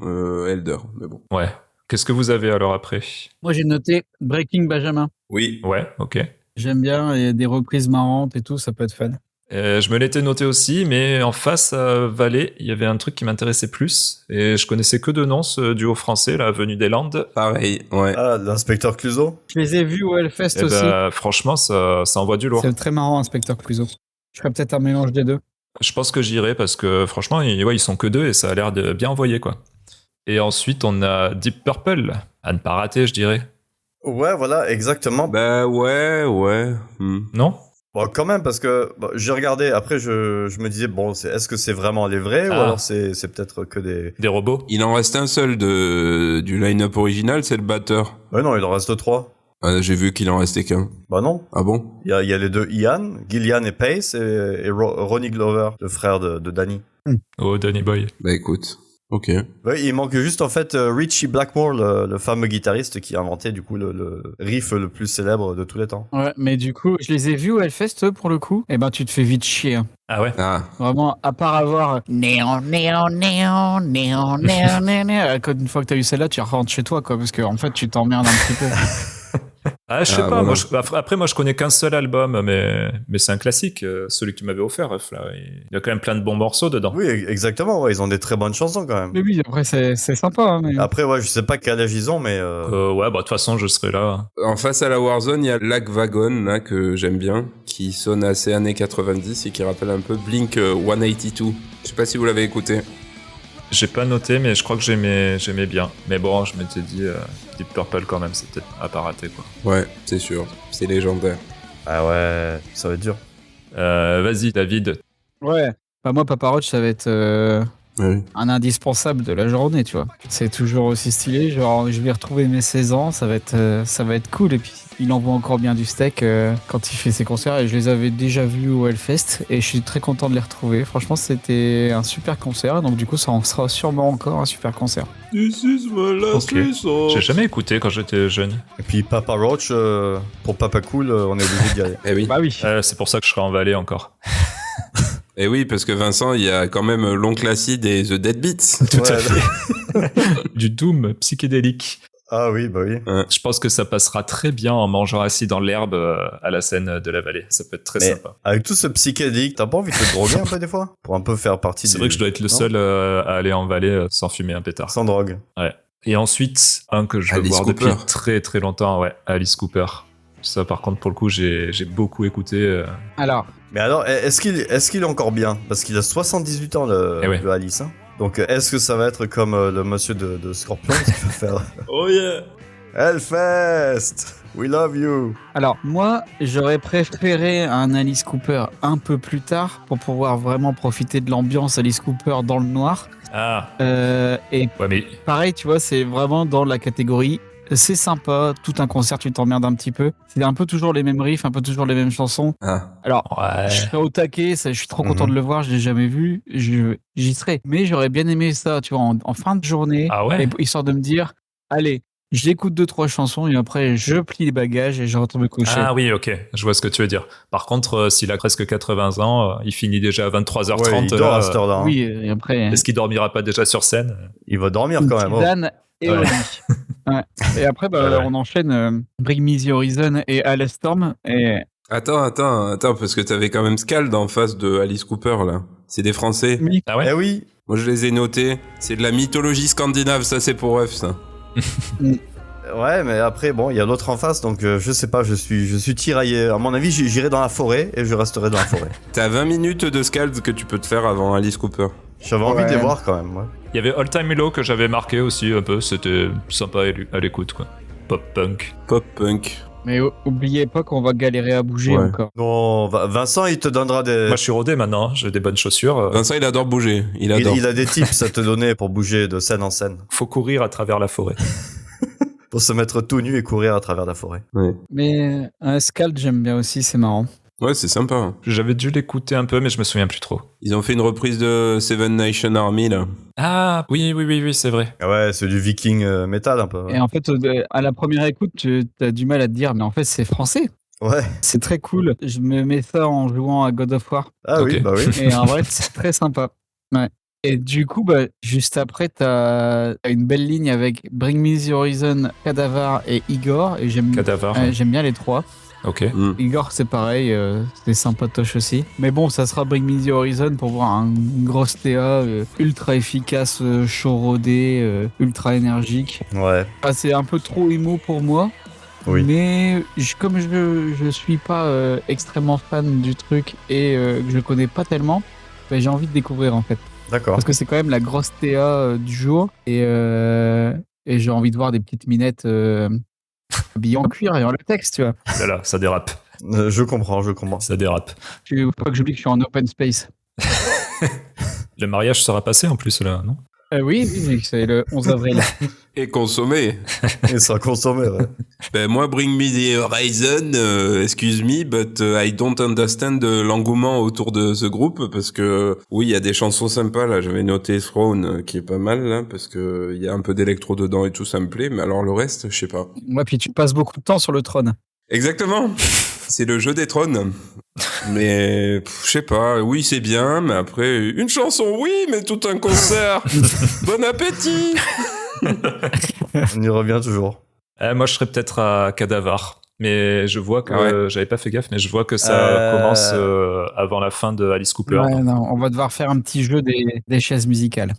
Elder, mais bon. Ouais. Qu'est-ce que vous avez alors après? Moi, j'ai noté Breaking Benjamin. Oui. Ouais, ok. J'aime bien, il y a des reprises marrantes et tout, ça peut être fun. Je me l'étais noté aussi, mais en face à Valais, il y avait un truc qui m'intéressait plus, et je connaissais que de nom, ce duo français, là, venu des Landes. Pareil, ouais. Ah, l'inspecteur Clouseau. Je les ai vus au Hellfest Et aussi. franchement, ça envoie du lourd. C'est très marrant, Inspecteur Clouseau. Je ferais peut-être un mélange des deux. Je pense que j'irai parce que franchement, ils sont que 2 et ça a l'air de bien envoyer, quoi. Et ensuite, on a Deep Purple, à ne pas rater, je dirais. Ouais, voilà, exactement. Bah ouais. Non? Bon, quand même, parce que j'ai regardé, après je me disais, bon, est-ce que c'est vraiment les vrais ou alors c'est peut-être que des... Des robots? Il en reste un seul du line-up original, c'est le batteur. Ouais, non, il en reste 3. J'ai vu qu'il en restait qu'un. Bah non. Ah bon? Il y a les deux Ian, Gillian et Pace, et Ronnie Glover, le frère de Danny. Oh, Danny Boy. Bah écoute, ok. Ouais, il manque juste en fait Richie Blackmore, le fameux guitariste qui a inventé du coup le riff le plus célèbre de tous les temps. Ouais, mais du coup, je les ai vus au Hellfest, eux, pour le coup. Et ben, tu te fais vite chier. Hein. Ah ouais? Ah, Vraiment, à part avoir néon, une fois que t'as eu celle-là, tu rentres chez toi, quoi, parce que en fait, tu t'emmerdes un petit peu. Ah, je sais Ah, pas. voilà. Après, moi, je connais qu'un seul album, mais c'est un classique, celui que tu m'avais offert, Ruff, là. Il y a quand même plein de bons morceaux dedans. Oui, exactement, ouais, ils ont des très bonnes chansons quand même. Mais oui, après, c'est sympa. Hein, mais... Après, ouais, je sais pas quel âge ils ont, mais... Ouais, de toute façon, je serai là. en face à la Warzone, il y a Lac Wagon, là, que j'aime bien, qui sonne assez années 90 et qui rappelle un peu Blink 182. Je sais pas si vous l'avez écouté. J'ai pas noté, mais je crois que j'aimais bien. Mais bon, je m'étais dit, Deep Purple quand même, c'est peut-être à pas rater, quoi. Ouais, c'est sûr, c'est légendaire. Ah ouais, ça va être dur. Vas-y, David. Ouais. Bah, moi, Papa Roach, ça va être un indispensable de la journée, tu vois. C'est toujours aussi stylé. Genre, je vais retrouver mes 16 ans, ça va être cool. Et puis, il envoie encore bien du steak quand il fait ses concerts. Et je les avais déjà vus au Hellfest et je suis très content de les retrouver. Franchement, c'était un super concert. Donc, du coup, ça en sera sûrement encore un super concert. This is my last resort. J'ai jamais écouté quand j'étais jeune. Et puis Papa Roach, pour Papa Cool, on est obligé d'y aller. Eh oui. Bah oui. C'est pour ça que je serai en Valais encore. Et oui, parce que Vincent, il y a quand même l'oncle Acide et The Deadbeats. Tout à fait. Du doom psychédélique. Ah oui, bah oui. Je pense que ça passera très bien en mangeant assis dans l'herbe à la scène de la vallée. Ça peut être très sympa. Avec tout ce psychédélique, t'as pas envie de te droguer un peu des fois? Pour un peu faire partie C'est vrai que je dois être le seul à aller en vallée sans fumer un pétard. Sans drogue. Ouais. Et ensuite, un que je veux Alice voir Cooper. depuis très très longtemps, ouais, Alice Cooper. Ça, par contre, pour le coup, j'ai beaucoup écouté. Alors, Mais alors, est-ce qu'il est encore bien? Parce qu'il a 78 ans, le Alice. Hein. Donc, est-ce que ça va être comme le monsieur de Scorpion qui va faire Oh yeah. Hellfest! We love you! Alors, moi, j'aurais préféré un Alice Cooper un peu plus tard pour pouvoir vraiment profiter de l'ambiance Alice Cooper dans le noir. Ah, Et ouais, mais pareil, tu vois, c'est vraiment dans la catégorie. C'est sympa, tout un concert, tu t'emmerdes un petit peu. C'est un peu toujours les mêmes riffs, un peu toujours les mêmes chansons. Ah. Alors, ouais. je serais au taquet, je suis trop content de le voir, je l'ai jamais vu, j'y serais. Mais j'aurais bien aimé ça, tu vois, en fin de journée, Ah ouais. histoire de me dire, allez, j'écoute 2-3 chansons et après je plie les bagages et je retourne me coucher. Ah oui, ok, je vois ce que tu veux dire. Par contre, s'il a presque 80 ans, il finit déjà à 23h30. Ouais, il dort à cette heure-là. Hein. Oui, et après... Est-ce qu'il dormira pas déjà sur scène? Il va dormir quand même. Oh. Dan et Ouais. Oli. Ouais. Et après, on enchaîne Bring Me The Horizon et Alice Storm. Et... Attends, parce que t'avais quand même Scald en face de Alice Cooper, là. C'est des Français. Oui. Ah ouais. Eh oui! Moi, je les ai notés. C'est de la mythologie scandinave, ça, c'est pour eux, ça. Ouais, mais après, bon, il y a l'autre en face, donc je sais pas, je suis tiraillé. À mon avis, j'irai dans la forêt et je resterai dans la forêt. T'as 20 minutes de Scald que tu peux te faire avant Alice Cooper. J'avais envie de les voir quand même, ouais. Il y avait All Time Low que j'avais marqué aussi un peu. C'était sympa à l'écoute, quoi. Pop punk. Pop punk. Mais oubliez pas qu'on va galérer à bouger Ouais. encore. Non, Vincent, il te donnera des... Moi, je suis rodé maintenant. J'ai des bonnes chaussures. Vincent, il adore bouger. Il adore. Il a des tips à te donner pour bouger de scène en scène. Faut courir à travers la forêt. Pour se mettre tout nu et courir à travers la forêt. Ouais, Mais Scald, j'aime bien aussi, c'est marrant. ouais, c'est sympa. J'avais dû l'écouter un peu, mais je me souviens plus trop. Ils ont fait une reprise de Seven Nation Army, là. Ah, oui, c'est vrai. Ah ouais, c'est du viking métal un peu. Ouais. Et en fait, à la première écoute, tu as du mal à te dire, mais en fait, c'est français. Ouais. C'est très cool. Je me mets ça en jouant à God of War. Ah Ok. oui, bah oui. Et en vrai, c'est très sympa. Ouais. Et du coup, juste après, t'as une belle ligne avec Bring Me The Horizon, Cadavar et Igor. Et j'aime bien les trois. Ok. Mm. Igor, c'est pareil, c'est sympatoche aussi. Mais bon, ça sera Bring Me The Horizon pour voir une grosse TA ultra efficace, chaud rodé, ultra énergique. Ouais. Ah, c'est un peu trop emo pour moi. Oui. Mais comme je suis pas extrêmement fan du truc et que je le connais pas tellement, j'ai envie de découvrir en fait. D'accord. Parce que c'est quand même la grosse TA du jour et j'ai envie de voir des petites minettes habillées en cuir et en latex, tu vois. Là, ça dérape. Je comprends. Ça dérape. Faut pas que j'oublie que je suis en open space. Le mariage sera passé en plus, là, non? Oui, c'est le 11 avril. Et consommer. Et ça a consommé, ouais. Ben moi, Bring Me The Horizon, excuse me, but I don't understand l'engouement autour de ce groupe, parce que, oui, il y a des chansons sympas, là, j'avais noté Throne, qui est pas mal, là, parce que il y a un peu d'électro dedans et tout, ça me plaît, mais alors le reste, je sais pas. Moi, puis tu passes beaucoup de temps sur le trône. Exactement. C'est le jeu des trônes. Mais, je sais pas, oui, c'est bien, mais après, une chanson, oui, mais tout un concert. Bon appétit. On y revient toujours. Moi, je serais peut-être à Cadavar. Mais je vois que j'avais pas fait gaffe, mais je vois que ça commence avant la fin de Alice Cooper. Ouais, non, on va devoir faire un petit jeu des chaises musicales.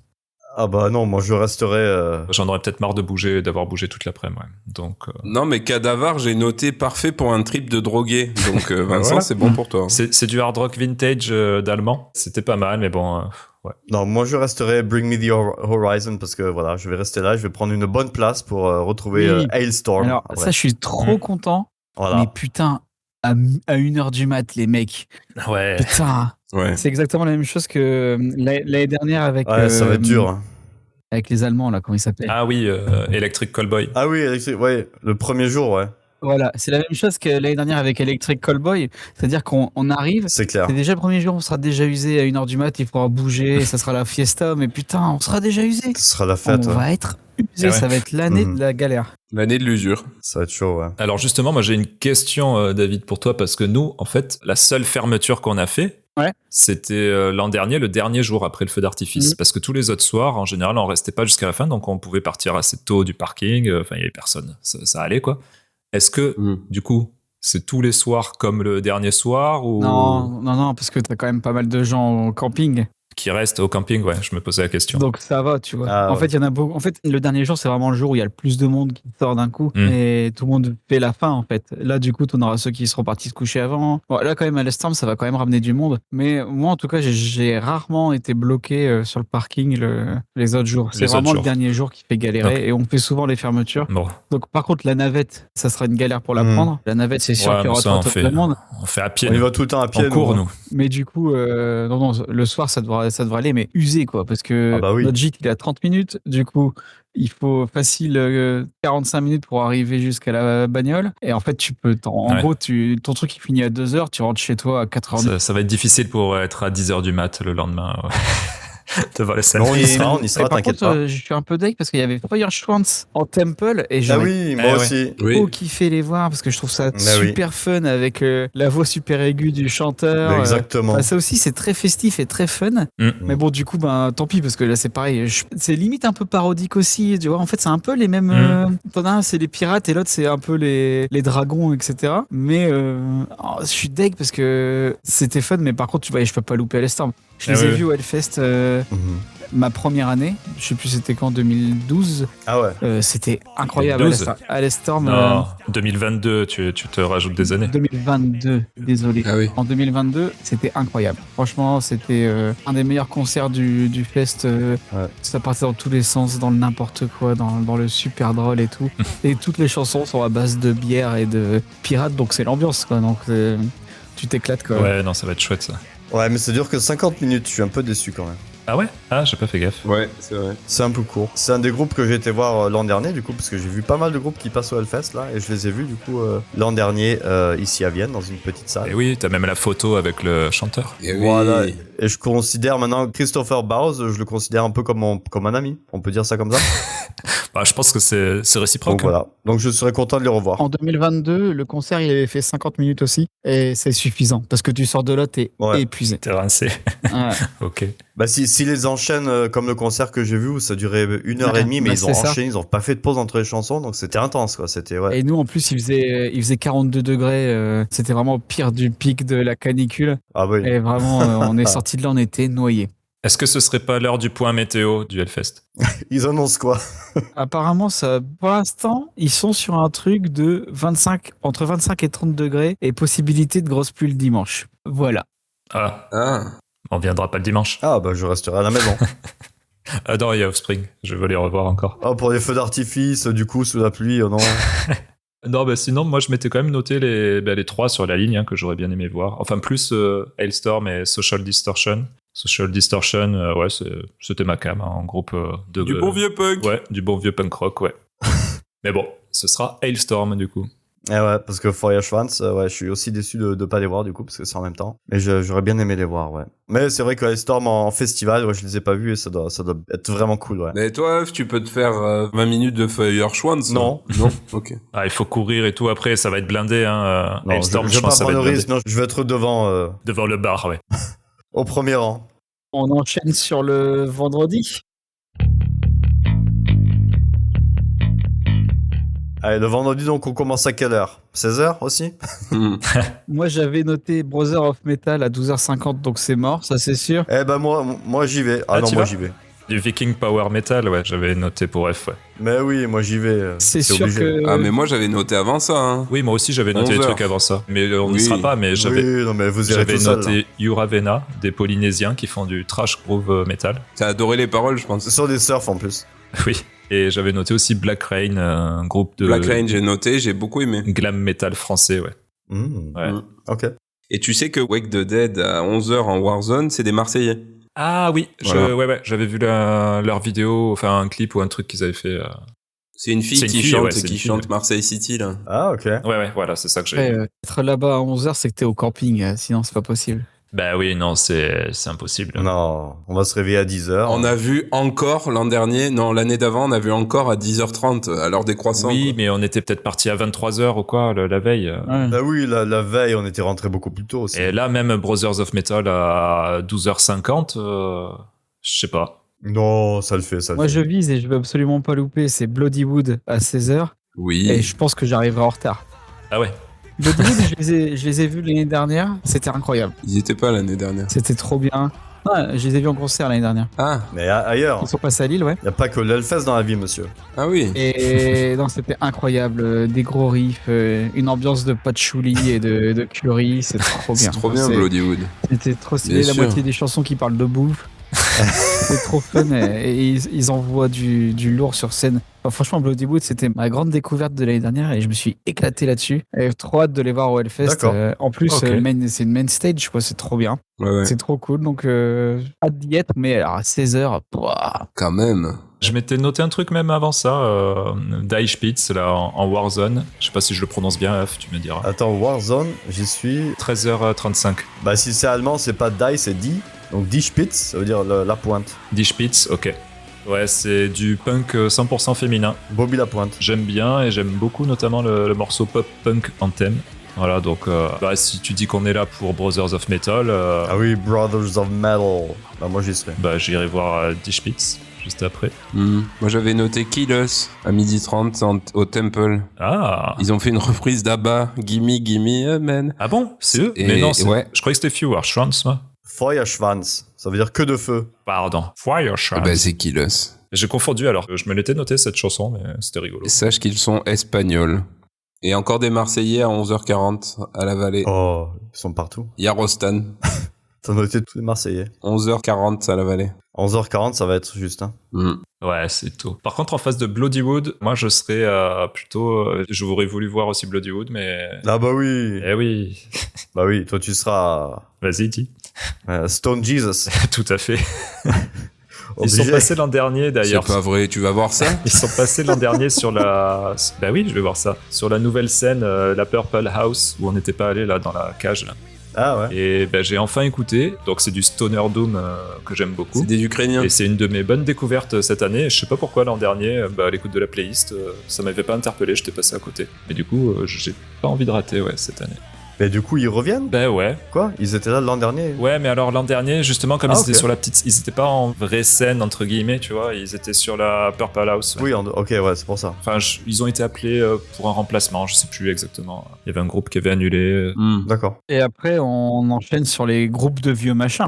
Ah bah non, moi je resterai... J'en aurais peut-être marre d'avoir bougé toute l'après-midi. Ouais. Donc, Non, mais Cadavar, j'ai noté parfait pour un trip de drogué. Donc, Vincent, Voilà. c'est bon pour toi. c'est du hard rock vintage d'allemand. C'était pas mal, mais bon, ouais. Non, moi je resterai Bring Me The Horizon parce que voilà, je vais rester là, je vais prendre une bonne place pour retrouver Oui. Hailstorm. Alors, après. ça, je suis trop content. Voilà. Mais putain, à 1h du mat, les mecs. Ouais. Putain, Ouais. C'est exactement la même chose que l'année dernière avec, Ouais, ça va être dur. Hein. avec les Allemands, là, comment ils s'appelaient. Ah oui, Electric Callboy. Ah oui, ouais, le premier jour, ouais. Voilà, c'est la même chose que l'année dernière avec Electric Callboy. C'est-à-dire qu'on arrive, C'est clair. c'est déjà le premier jour, on sera déjà usé à 1h du mat, il faudra bouger, ça sera la fiesta, mais putain, on sera déjà usé. Ce sera la fête. On va être usé, Ah ouais. ça va être l'année de la galère. L'année de l'usure. Ça va être chaud, ouais. Alors justement, moi j'ai une question, David, pour toi, parce que nous, en fait, la seule fermeture qu'on a fait, Ouais. c'était l'an dernier, le dernier jour après le feu d'artifice. Parce que tous les autres soirs, en général, on restait pas jusqu'à la fin, donc on pouvait partir assez tôt du parking, enfin, il y avait personne, ça allait, quoi. Est-ce que, du coup, c'est tous les soirs comme le dernier soir ou Non, parce que t'as quand même pas mal de gens au camping. qui restent au camping? Ouais, je me posais la question. Donc ça va, tu vois. Ah, en ouais. fait, il y en a beaucoup. En fait, le dernier jour, c'est vraiment le jour où il y a le plus de monde qui sort d'un coup et tout le monde fait la fin, en fait. Là, du coup, t'en auras ceux qui seront partis se coucher avant. Bon, là, quand même, à l'Estorm, ça va quand même ramener du monde. Mais moi, en tout cas, j'ai rarement été bloqué sur le parking les autres jours. C'est Les autres vraiment le jours. dernier jour qui fait galérer Ok. et on fait souvent les fermetures. Bon, Donc, par contre, la navette, ça sera une galère pour la prendre. La navette, c'est sûr ouais, qu'il y mais aura ça, trop on de fait, monde. on fait à pied. On y nous. va tout le temps à pied. En cours, hein. nous. Mais du coup, non, le soir, ça devrait aller, mais usé, quoi, parce que Ah bah oui. notre gîte, il est à 30 minutes. Du coup, il faut facile 45 minutes pour arriver jusqu'à la bagnole. Et en fait, en Ouais. gros, ton truc, il finit à 2h, tu rentres chez toi à 4h. Ça va être difficile pour être à 10h du mat le lendemain. Ouais. Devant la scène. Non, on y sera, Par t'inquiète contre, pas. je suis un peu deg parce qu'il y avait Feuerschwanz en Temple et Ah j'aurais oui, moi ouais. aussi. trop kiffé les voir parce que je trouve ça oui. super fun avec la voix super aiguë du chanteur. Exactement. Enfin, ça aussi, c'est très festif et très fun. Mais bon, du coup, ben, tant pis, parce que là, c'est pareil. C'est limite un peu parodique aussi. Tu vois, en fait, c'est un peu les mêmes. T'en as un, c'est les pirates, et l'autre, c'est un peu les dragons, etc. Mais je suis deg parce que c'était fun, mais par contre, tu vois, je peux pas louper à l'Estorm. Je les ai vus au Hellfest ma première année. Je sais plus c'était quand, 2012. Ah ouais. C'était incroyable 2012. à l'Estorm. Non, 2022, tu te rajoutes des années. 2022, désolé. Ah oui. En 2022, c'était incroyable. Franchement, c'était un des meilleurs concerts du fest. Ça partait dans tous les sens, dans le n'importe quoi, dans le super drôle et tout. Et toutes les chansons sont à base de bière et de pirates, donc c'est l'ambiance, quoi. Donc tu t'éclates, quoi. Ouais, non, ça va être chouette, ça. Ouais, mais ça dure que 50 minutes. Je suis un peu déçu quand même. Ah ouais? Ah, j'ai pas fait gaffe. Ouais, c'est vrai. C'est un peu court. C'est un des groupes que j'ai été voir l'an dernier, du coup, parce que j'ai vu pas mal de groupes qui passent au Hellfest, là, et je les ai vus, du coup, l'an dernier, ici à Vienne, dans une petite salle. Et oui, t'as même la photo avec le chanteur. Et oui. Voilà. Et je considère maintenant Christopher Bowes, je le considère un peu comme un ami. On peut dire ça comme ça. Bah, je pense que c'est réciproque. Donc voilà. Donc je serais content de les revoir. En 2022, le concert, il avait fait 50 minutes aussi. Et c'est suffisant. Parce que tu sors de là, t'es épuisé. T'es rincé. Ouais. Ok. Bah si les enchaînent comme le concert que j'ai vu où ça durait 1h30, mais ils ont enchaîné, ils ont pas fait de pause entre les chansons, donc c'était intense, quoi. C'était Et nous, en plus, il faisait 42 degrés. C'était vraiment pire du pic de la canicule. Ah oui. Et vraiment, on est sorti de là, on était noyés. Est-ce que ce serait pas l'heure du point météo du Hellfest? Ils annoncent quoi? Apparemment, pour l'instant, ils sont sur un truc de entre 25 et 30 degrés et possibilité de grosse pluie le dimanche. Voilà. Ah. On viendra pas le dimanche. Ah bah je resterai à la maison. Ah non, il y a Offspring. Je veux les revoir encore. Oh, pour les feux d'artifice, du coup, sous la pluie, non. Non, bah sinon, moi, je m'étais quand même noté les trois sur la ligne que j'aurais bien aimé voir. Enfin, plus Hailstorm et Social Distortion. Social Distortion, ouais, c'était ma cam, en groupe de... Du bon vieux punk. Ouais, du bon vieux punk rock, ouais. Mais bon, ce sera Hailstorm, du coup. Eh ouais, parce que Feuerschwanz, ouais, je suis aussi déçu de pas les voir, du coup, parce que c'est en même temps. Mais j'aurais bien aimé les voir, ouais. Mais c'est vrai que Hailstorm en festival, ouais, je les ai pas vus et ça doit être vraiment cool, ouais. Mais toi, tu peux te faire 20 minutes de Feuerschwanz? Non. Non? Ok. Ah, il faut courir et tout, après, ça va être blindé, hein. Non, Hailstorm, je je vais pas pense que ça va prendre être le blindé. risque, non, je vais être devant, Devant le bar, ouais. au premier rang. On enchaîne sur le vendredi. Allez, le vendredi, donc, on commence à quelle heure? 16h aussi? Moi, j'avais noté Brother of Metal à 12h50, donc c'est mort, ça c'est sûr. Eh ben, moi j'y vais. Ah non, t'y moi vas j'y vais. Du Viking Power Metal, ouais, j'avais noté pour F, ouais. Mais oui, moi j'y vais. C'est sûr obligé. que... Ah, mais moi, j'avais noté avant ça, hein. Oui, moi aussi, j'avais noté 11 des heures. trucs avant ça. Mais on n'y Oui. sera pas, mais j'avais... Oui, non, mais vous irez J'avais tout seul, noté là. Yuravena, des Polynésiens qui font du trash groove metal. T'as adoré les paroles, je pense. Ce sont des surfs en plus. Oui. Et j'avais noté aussi Black Rain, un groupe de Black Rain, j'ai noté, j'ai beaucoup aimé. glam metal français, ouais. Mmh. Ouais. Mm. Ok. Et tu sais que Wake the Dead à 11h en Warzone, c'est des Marseillais. Ah oui, Voilà. ouais, j'avais vu leur vidéo, enfin un clip ou un truc qu'ils avaient fait. C'est une fille C'est une qui fille, chante, ouais, c'est une fille, chante ouais. Marseille City, là. Ah, ok. Ouais, voilà, c'est ça que j'ai Après, vu. être là-bas à 11h, c'est que t'es au camping, sinon c'est pas possible. Bah oui, non, c'est impossible. Non, on va se réveiller à 10h. On a vu encore l'année d'avant, on a vu encore à 10h30, à l'heure des croissants. Oui, quoi. mais on était peut-être parti à 23h ou quoi, la veille. Ouais. Bah oui, la veille, on était rentré beaucoup plus tôt aussi. Et là, même Brothers of Metal à 12h50, je sais pas. Non, ça le fait, ça le Moi, fait. je vise et je veux absolument pas louper. C'est Bloodywood à 16h. Oui. Et je pense que j'arriverai en retard. Ah ouais. Bloodywood, je les ai vus l'année dernière. C'était incroyable. Ils étaient pas l'année dernière. C'était trop bien. Ah, je les ai vus en concert l'année dernière. Ah, Mais ailleurs, Ils sont passés à Lille, ouais. y a pas que l'Hellfest dans la vie, monsieur. ah oui. Et non, c'était incroyable. Des gros riffs, une ambiance de patchouli et de curry. C'est trop bien. C'est trop bien, Bloodywood. C'était trop stylé. Bien La sûr. moitié des chansons qui parlent de bouffe. C'était trop fun. Et ils envoient du lourd sur scène. Enfin, franchement, Bloodywood, c'était ma grande découverte de l'année dernière et je me suis éclaté là-dessus. Et trop hâte de les voir au Hellfest. D'accord. En plus, Ok. c'est une main stage, quoi. C'est trop bien. Ouais, C'est trop cool. Donc, hâte d'y être. Mais alors, à 16h, quand même. Je m'étais noté un truc même avant ça, Die Spitz, là, en Warzone. Je sais pas si je le prononce bien, F, tu me diras. Attends, Warzone, j'y suis. 13h35. Bah, si c'est allemand, c'est pas Die, c'est Die. Donc Die Spitz, ça veut dire la pointe. Die Spitz, ok. Ouais, c'est du punk 100% féminin. Bobby la pointe. J'aime bien et j'aime beaucoup notamment le morceau pop-punk Anthem. Voilà, donc si tu dis qu'on est là pour Brothers of Metal, Ah oui, Brothers of Metal. Bah, moi, j'y serai. j'irai voir Die Spitz juste après. Moi, j'avais noté Kill Us à 12h30 au Temple. Ah Ils ont fait une reprise d'Abba, Gimme, Gimme, Man. Ah bon, c'est eux? Et- Mais non, ouais. je croyais que c'était Fewer Schwanz, moi. Feuerschwanz, ça veut dire que de feu. Pardon, Fire Schwanz. Bah, c'est Kill Us. J'ai confondu alors. Je me l'étais noté cette chanson, mais c'était rigolo. Et sache qu'ils sont espagnols. Et encore des Marseillais à 11h40 à la Vallée. Oh, ils sont partout. Yarostan, T'as noté tous les Marseillais. 11h40 à la Vallée. 11h40, ça va être juste, hein. Ouais, c'est tôt. Par contre, en face de Bloodywood, moi, je serais plutôt... je voudrais voulu voir aussi Bloodywood, mais... Ah bah oui. Eh oui. Bah oui, toi tu seras Vas-y, dis. Stone Jesus. Tout à fait. Ils Obligé. sont passés l'an dernier, d'ailleurs. C'est pas vrai, tu vas voir ça? Ils sont passés l'an dernier sur la... Bah oui, je vais voir ça. Sur la nouvelle scène, la Purple House, où on n'était pas allé, là, dans la cage, là. Ah ouais. Et j'ai enfin écouté. Donc, c'est du Stoner Doom que j'aime beaucoup. C'est des Ukrainiens. Et c'est une de mes bonnes découvertes cette année. Et je sais pas pourquoi l'an dernier, à l'écoute de la playlist, ça m'avait pas interpellé, j'étais passé à côté. Mais du coup, j'ai pas envie de rater, ouais, cette année. Mais du coup, ils reviennent? Ben ouais. Quoi? Ils étaient là l'an dernier? Ouais, mais alors l'an dernier, justement, comme Ah, ils étaient ok. sur la petite. Ils étaient pas en vraie scène, entre guillemets, tu vois. Ils étaient sur la Purple House. Ouais. Oui, ok, ouais, c'est pour ça. Enfin, ils ont été appelés pour un remplacement, je sais plus exactement. Il y avait un groupe qui avait annulé. D'accord. Et après, on enchaîne sur les groupes de vieux machins.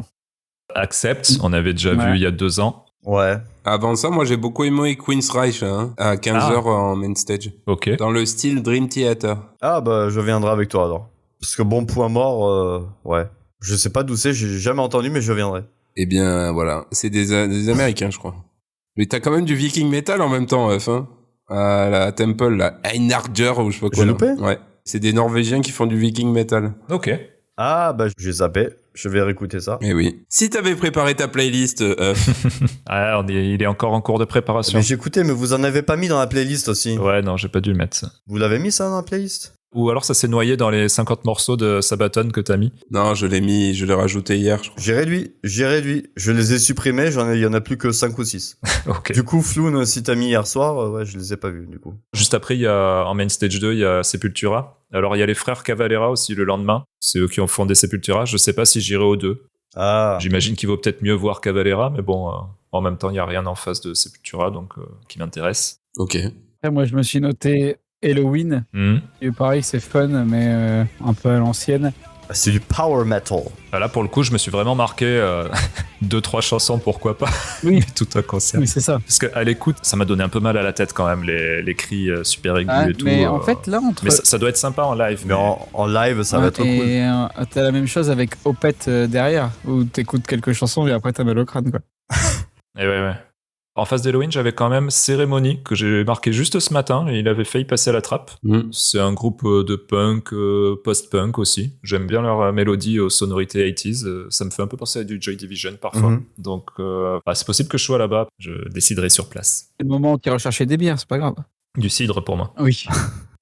Accept, on avait déjà Ouais. vu il y a 2 ans. Ouais. Avant ça, moi j'ai beaucoup aimé Queen's Reich hein, à 15h en main stage. Ok. Dans le style Dream Theater. Ah bah, je viendrai avec toi alors. Parce que bon, point mort, ouais. Je sais pas d'où c'est, j'ai jamais entendu, mais je viendrai. Eh bien voilà, c'est des Américains je crois. Mais t'as quand même du Viking Metal en même temps, hein. À la Temple, là. Einarger ou je sais pas quoi. J'ai là. loupé Ouais. C'est des Norvégiens qui font du Viking Metal. Ok. Ah bah, j'ai zappé. Je vais réécouter ça. Eh oui. Si t'avais préparé ta playlist, Ah, il est encore en cours de préparation. Mais j'ai écouté, mais vous en avez pas mis dans la playlist aussi. Ouais, non, j'ai pas dû le mettre, ça. Vous l'avez mis ça dans la playlist? Ou alors ça s'est noyé dans les 50 morceaux de Sabaton que t'as mis. non, je l'ai rajouté hier, je crois. J'ai réduit. Je les ai supprimés, il y en a plus que 5 ou 6. Ok. Du coup, Floun, si t'as mis hier soir, ouais, je les ai pas vus, du coup. Juste après, il y a, en Main Stage 2, il y a Sepultura. Alors, il y a les frères Cavalera aussi le lendemain. C'est eux qui ont fondé Sepultura. Je sais pas si j'irai aux deux. Ah. J'imagine qu'il vaut peut-être mieux voir Cavalera, mais bon, en même temps, il y a rien en face de Sepultura, donc qui m'intéresse. Ok. Après, moi, je me suis noté Halloween. Et pareil, c'est fun, mais un peu à l'ancienne. C'est du power metal. Là, pour le coup, je me suis vraiment marqué 2-3 chansons, pourquoi pas. Oui. Mais tout un concert. Oui, c'est ça. Parce qu'à l'écoute, ça m'a donné un peu mal à la tête quand même, les cris super aigus Ah, et tout. mais en fait, là, entre. Mais ça doit être sympa en live. Mais en live, ça va être cool. Et t'as la même chose avec Opeth derrière, où t'écoutes quelques chansons et après t'as mal au crâne, quoi. Et ouais. En face d'Halloween, j'avais quand même Cérémonie, que j'ai marqué juste ce matin, et il avait failli passer à la trappe. C'est un groupe de punk, post-punk aussi. J'aime bien leur mélodie aux sonorités 80s. Ça me fait un peu penser à du Joy Division parfois. Donc, c'est possible que je sois là-bas. Je déciderai sur place. C'est le moment où tu recherchais des bières, c'est pas grave. Du cidre pour moi. Oui.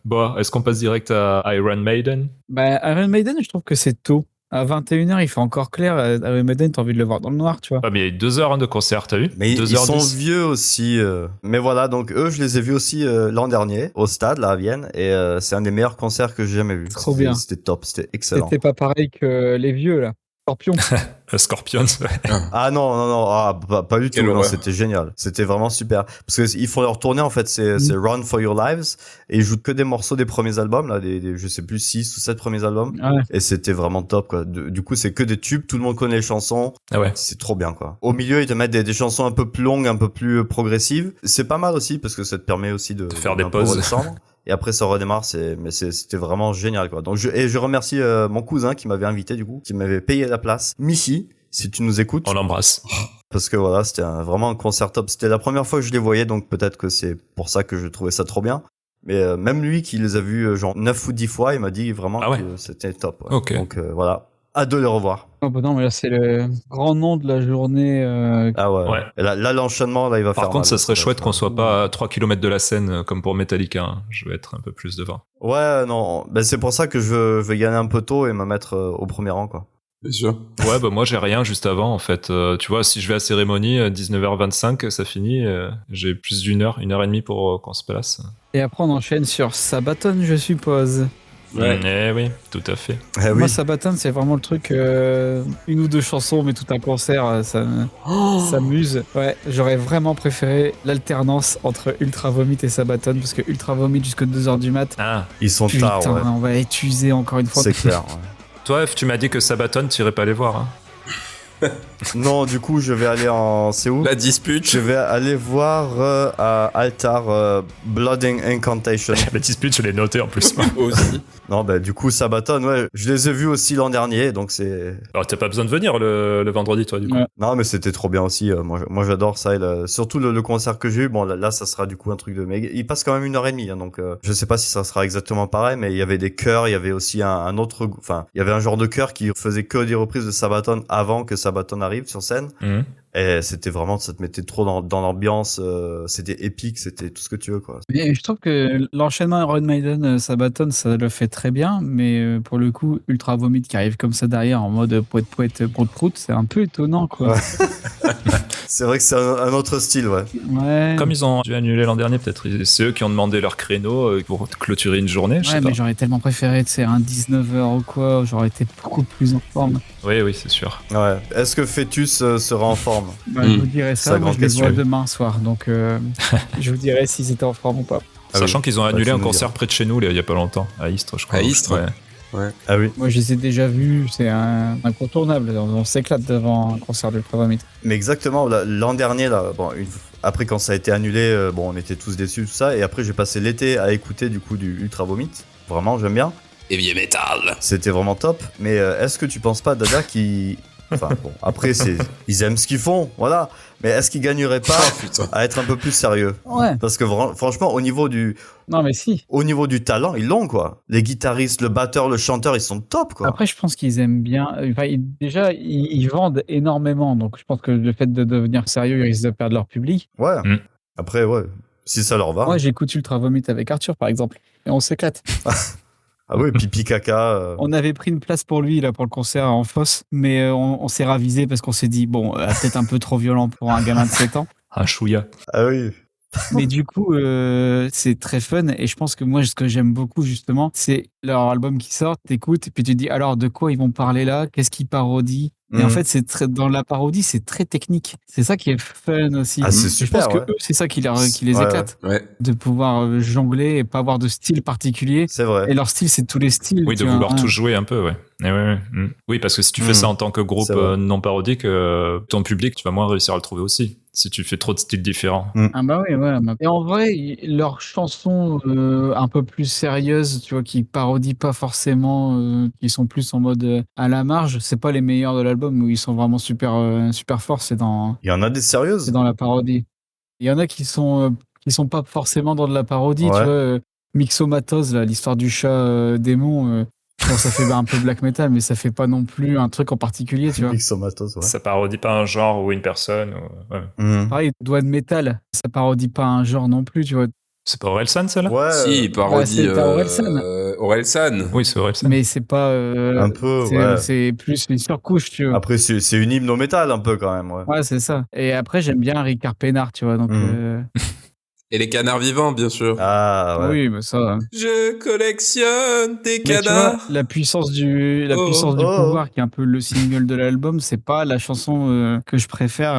Bon, est-ce qu'on passe direct à Iron Maiden? Iron Maiden, je trouve que c'est tôt. À 21h, il fait encore clair. Iron Maiden, t'as envie de le voir dans le noir, tu vois. Ah, mais il y a eu 2 heures de concert, t'as vu? Mais 2 ils heures sont 10. vieux aussi. Mais voilà, donc eux, je les ai vus aussi l'an dernier, au stade, là, à Vienne. Et c'est un des meilleurs concerts que j'ai jamais vu. Trop bien. C'était top, c'était excellent. C'était pas pareil que les vieux, là. Scorpion. Scorpions, ouais. Ah non, pas du tout, non, horreur. c'était génial. C'était vraiment super. Parce qu'ils font leur tournée, en fait, c'est Run for Your Lives. Et ils jouent que des morceaux des premiers albums, là, je sais plus, 6 ou 7 premiers albums. Ouais. Et c'était vraiment top, quoi. Du coup, c'est que des tubes, tout le monde connaît les chansons. Ah ouais. C'est trop bien, quoi. Au milieu, ils te mettent des chansons un peu plus longues, un peu plus progressives. C'est pas mal aussi, parce que ça te permet aussi de faire des un peu pauses. redescendre. Et après, ça redémarre, c'était vraiment génial, quoi. Donc, je remercie mon cousin qui m'avait invité, du coup, qui m'avait payé la place. Missy, si tu nous écoutes. On l'embrasse. Parce que voilà, c'était vraiment un concert top. C'était la première fois que je les voyais, donc peut-être que c'est pour ça que je trouvais ça trop bien. Mais même lui, qui les a vus genre 9 ou 10 fois, il m'a dit vraiment Ah ouais. que c'était top. Ouais. Ok. Donc voilà, hâte de les revoir. Oh, bah non, mais là, c'est le grand nom de la journée. Ah ouais. Ouais. Et là, l'enchaînement, là, il va faire Par contre, mal, ça là, serait va chouette être- qu'on soit pas à 3 km de la scène comme pour Metallica. Hein. Je veux être un peu plus devant. Ouais, non. Ben, c'est pour ça que je vais gagner un peu tôt et me mettre au premier rang, quoi. Bien sûr. Ouais, bah moi j'ai rien juste avant en fait. Tu vois, si je vais à cérémonie, 19h25, ça finit. J'ai plus d'une heure, 1h30 pour qu'on se place. Et après, on enchaîne sur Sabaton, je suppose. Ouais. Eh oui, tout à fait. Eh oui. Moi, Sabaton, c'est vraiment le truc, une ou deux chansons, mais tout un concert, ça m'amuse. Ouais, j'aurais vraiment préféré l'alternance entre Ultra Vomit et Sabaton, parce que Ultra Vomit jusqu'à 2h du mat, Ah, Ils sont putain, tard, ouais. on va être usé encore une fois. C'est clair. Ouais. toi, F, tu m'as dit que Sabaton, t'irais pas les voir. Hein. Non, du coup, je vais aller en. C'est où? La dispute. Je vais aller voir à Altar Blooding Incantation. La dispute, je l'ai noté en plus. aussi. Non, bah, du coup, Sabaton, ouais. Je les ai vus aussi l'an dernier, donc c'est. Alors, t'as pas besoin de venir le vendredi, toi, du coup. Ouais. Non, mais c'était trop bien aussi. Moi, j'adore ça. Surtout le concert que j'ai eu. Bon, là, ça sera du coup un truc de méga. Il passe quand même 1h30, hein, donc je sais pas si ça sera exactement pareil, mais il y avait des chœurs, il y avait aussi un autre. Enfin, il y avait un genre de chœur qui faisait que des reprises de Sabaton avant que Sabaton arrive sur scène. Mhm. Et c'était vraiment, ça te mettait trop dans l'ambiance. C'était épique, c'était tout ce que tu veux, quoi. Mais je trouve que l'enchaînement Iron Maiden, Sabaton, ça le fait très bien, mais pour le coup, Ultra Vomit qui arrive comme ça derrière en mode poète prout, c'est un peu étonnant, quoi. Ouais. C'est vrai que c'est un autre style, ouais. Ouais. Comme ils ont dû annuler l'an dernier, peut-être c'est eux qui ont demandé leur créneau pour clôturer une journée, je Ouais, sais mais pas. j'aurais tellement préféré, tu sais, un 19h ou quoi, j'aurais été beaucoup plus en forme. Oui, oui, c'est sûr. Ouais. Est-ce que Fœtus sera en forme? Bah, je vous dirai C'est ça, la moi grande je les vois question. demain soir, donc je vous dirai s'ils étaient en forme ou pas. Ah Sachant oui. qu'ils ont Bah, annulé tu un nous concert diras. près de chez nous, il y a pas longtemps, à Istres, je crois. À Istres. Ouais. Ah oui. Moi je les ai déjà vus, c'est un incontournable, on s'éclate devant un concert d'Ultra Vomit. Mais exactement, l'an dernier, là, bon, après quand ça a été annulé, bon, on était tous déçus, tout ça, et après j'ai passé l'été à écouter du coup du Ultra Vomit. Vraiment, j'aime bien. Heavy metal. C'était vraiment top. Mais est-ce que tu penses pas, Dada, Enfin bon, après ils aiment ce qu'ils font, voilà. Mais est-ce qu'ils gagneraient pas Putain. à être un peu plus sérieux? Ouais, Parce que franchement, au niveau du talent, ils l'ont, quoi. Les guitaristes, le batteur, le chanteur, ils sont top, quoi. après je pense qu'ils aiment bien, enfin, déjà ils vendent énormément, donc je pense que le fait de devenir sérieux, ils risquent de perdre leur public. Ouais. Mm. Après, ouais. Si ça leur va. Moi j'écoute Ultra Vomit avec Arthur par exemple, et on s'éclate. Ah oui, pipi caca. On avait pris une place pour lui là pour le concert en fosse, mais on s'est ravisé parce qu'on s'est dit bon, peut-être un peu trop violent pour un gamin de 7 ans. Un chouïa. Ah oui. Mais du coup, c'est très fun et je pense que moi, ce que j'aime beaucoup justement, c'est leur album qui sort, t'écoutes et puis tu te dis alors de quoi ils vont parler là, qu'est-ce qu'ils parodient. Et en Mhm. fait, dans la parodie, c'est très technique. C'est ça qui est fun aussi. Ah, c'est Et je super, pense que ouais. eux, c'est ça qui les Ouais, éclate, Ouais. de pouvoir jongler et pas avoir de style particulier. C'est vrai. Et leur style, c'est tous les styles. Oui, de tu vois, vouloir hein. tout jouer un peu, ouais. Oui, parce que si tu fais ça en tant que groupe C'est vrai. non parodique, ton public, tu vas moins réussir à le trouver aussi. Si tu fais trop de styles différents. Ah bah oui, ouais. Et en vrai, leurs chansons un peu plus sérieuses, tu vois, qui parodient pas forcément, qui sont plus en mode à la marge, c'est pas les meilleurs de l'album où ils sont vraiment super forts, c'est dans Il y en a des sérieuses. la parodie. Il y en a qui sont pas forcément dans de la parodie, tu Ouais. vois. Mixomatose, là, l'histoire du chat démon. Bon, ça fait un peu black metal, mais ça fait pas non plus un truc en particulier, tu vois. Mixomatos, ouais. Ça parodie pas un genre ou une personne. Ouais. Mhm. Pareil, Doigt de métal, ça parodie pas un genre non plus, tu vois. C'est pas Orelsan, celle-là? Ouais, Si, il parodie c'est Orelsan. Orelsan. Oui, c'est Orelsan. Mais c'est pas. un peu, c'est, ouais. c'est plus une surcouche, tu vois. Après, c'est une hymne au métal, un peu, quand même, ouais. Ouais, c'est ça. Et après, j'aime bien Ricard Pénard, tu vois. Donc, Et les canards vivants, bien sûr. Ah, ouais. oui, mais ça. Je collectionne des Mais tu vois, canards. la puissance du oh. pouvoir, qui est un peu le single de l'album, c'est pas la chanson que je préfère.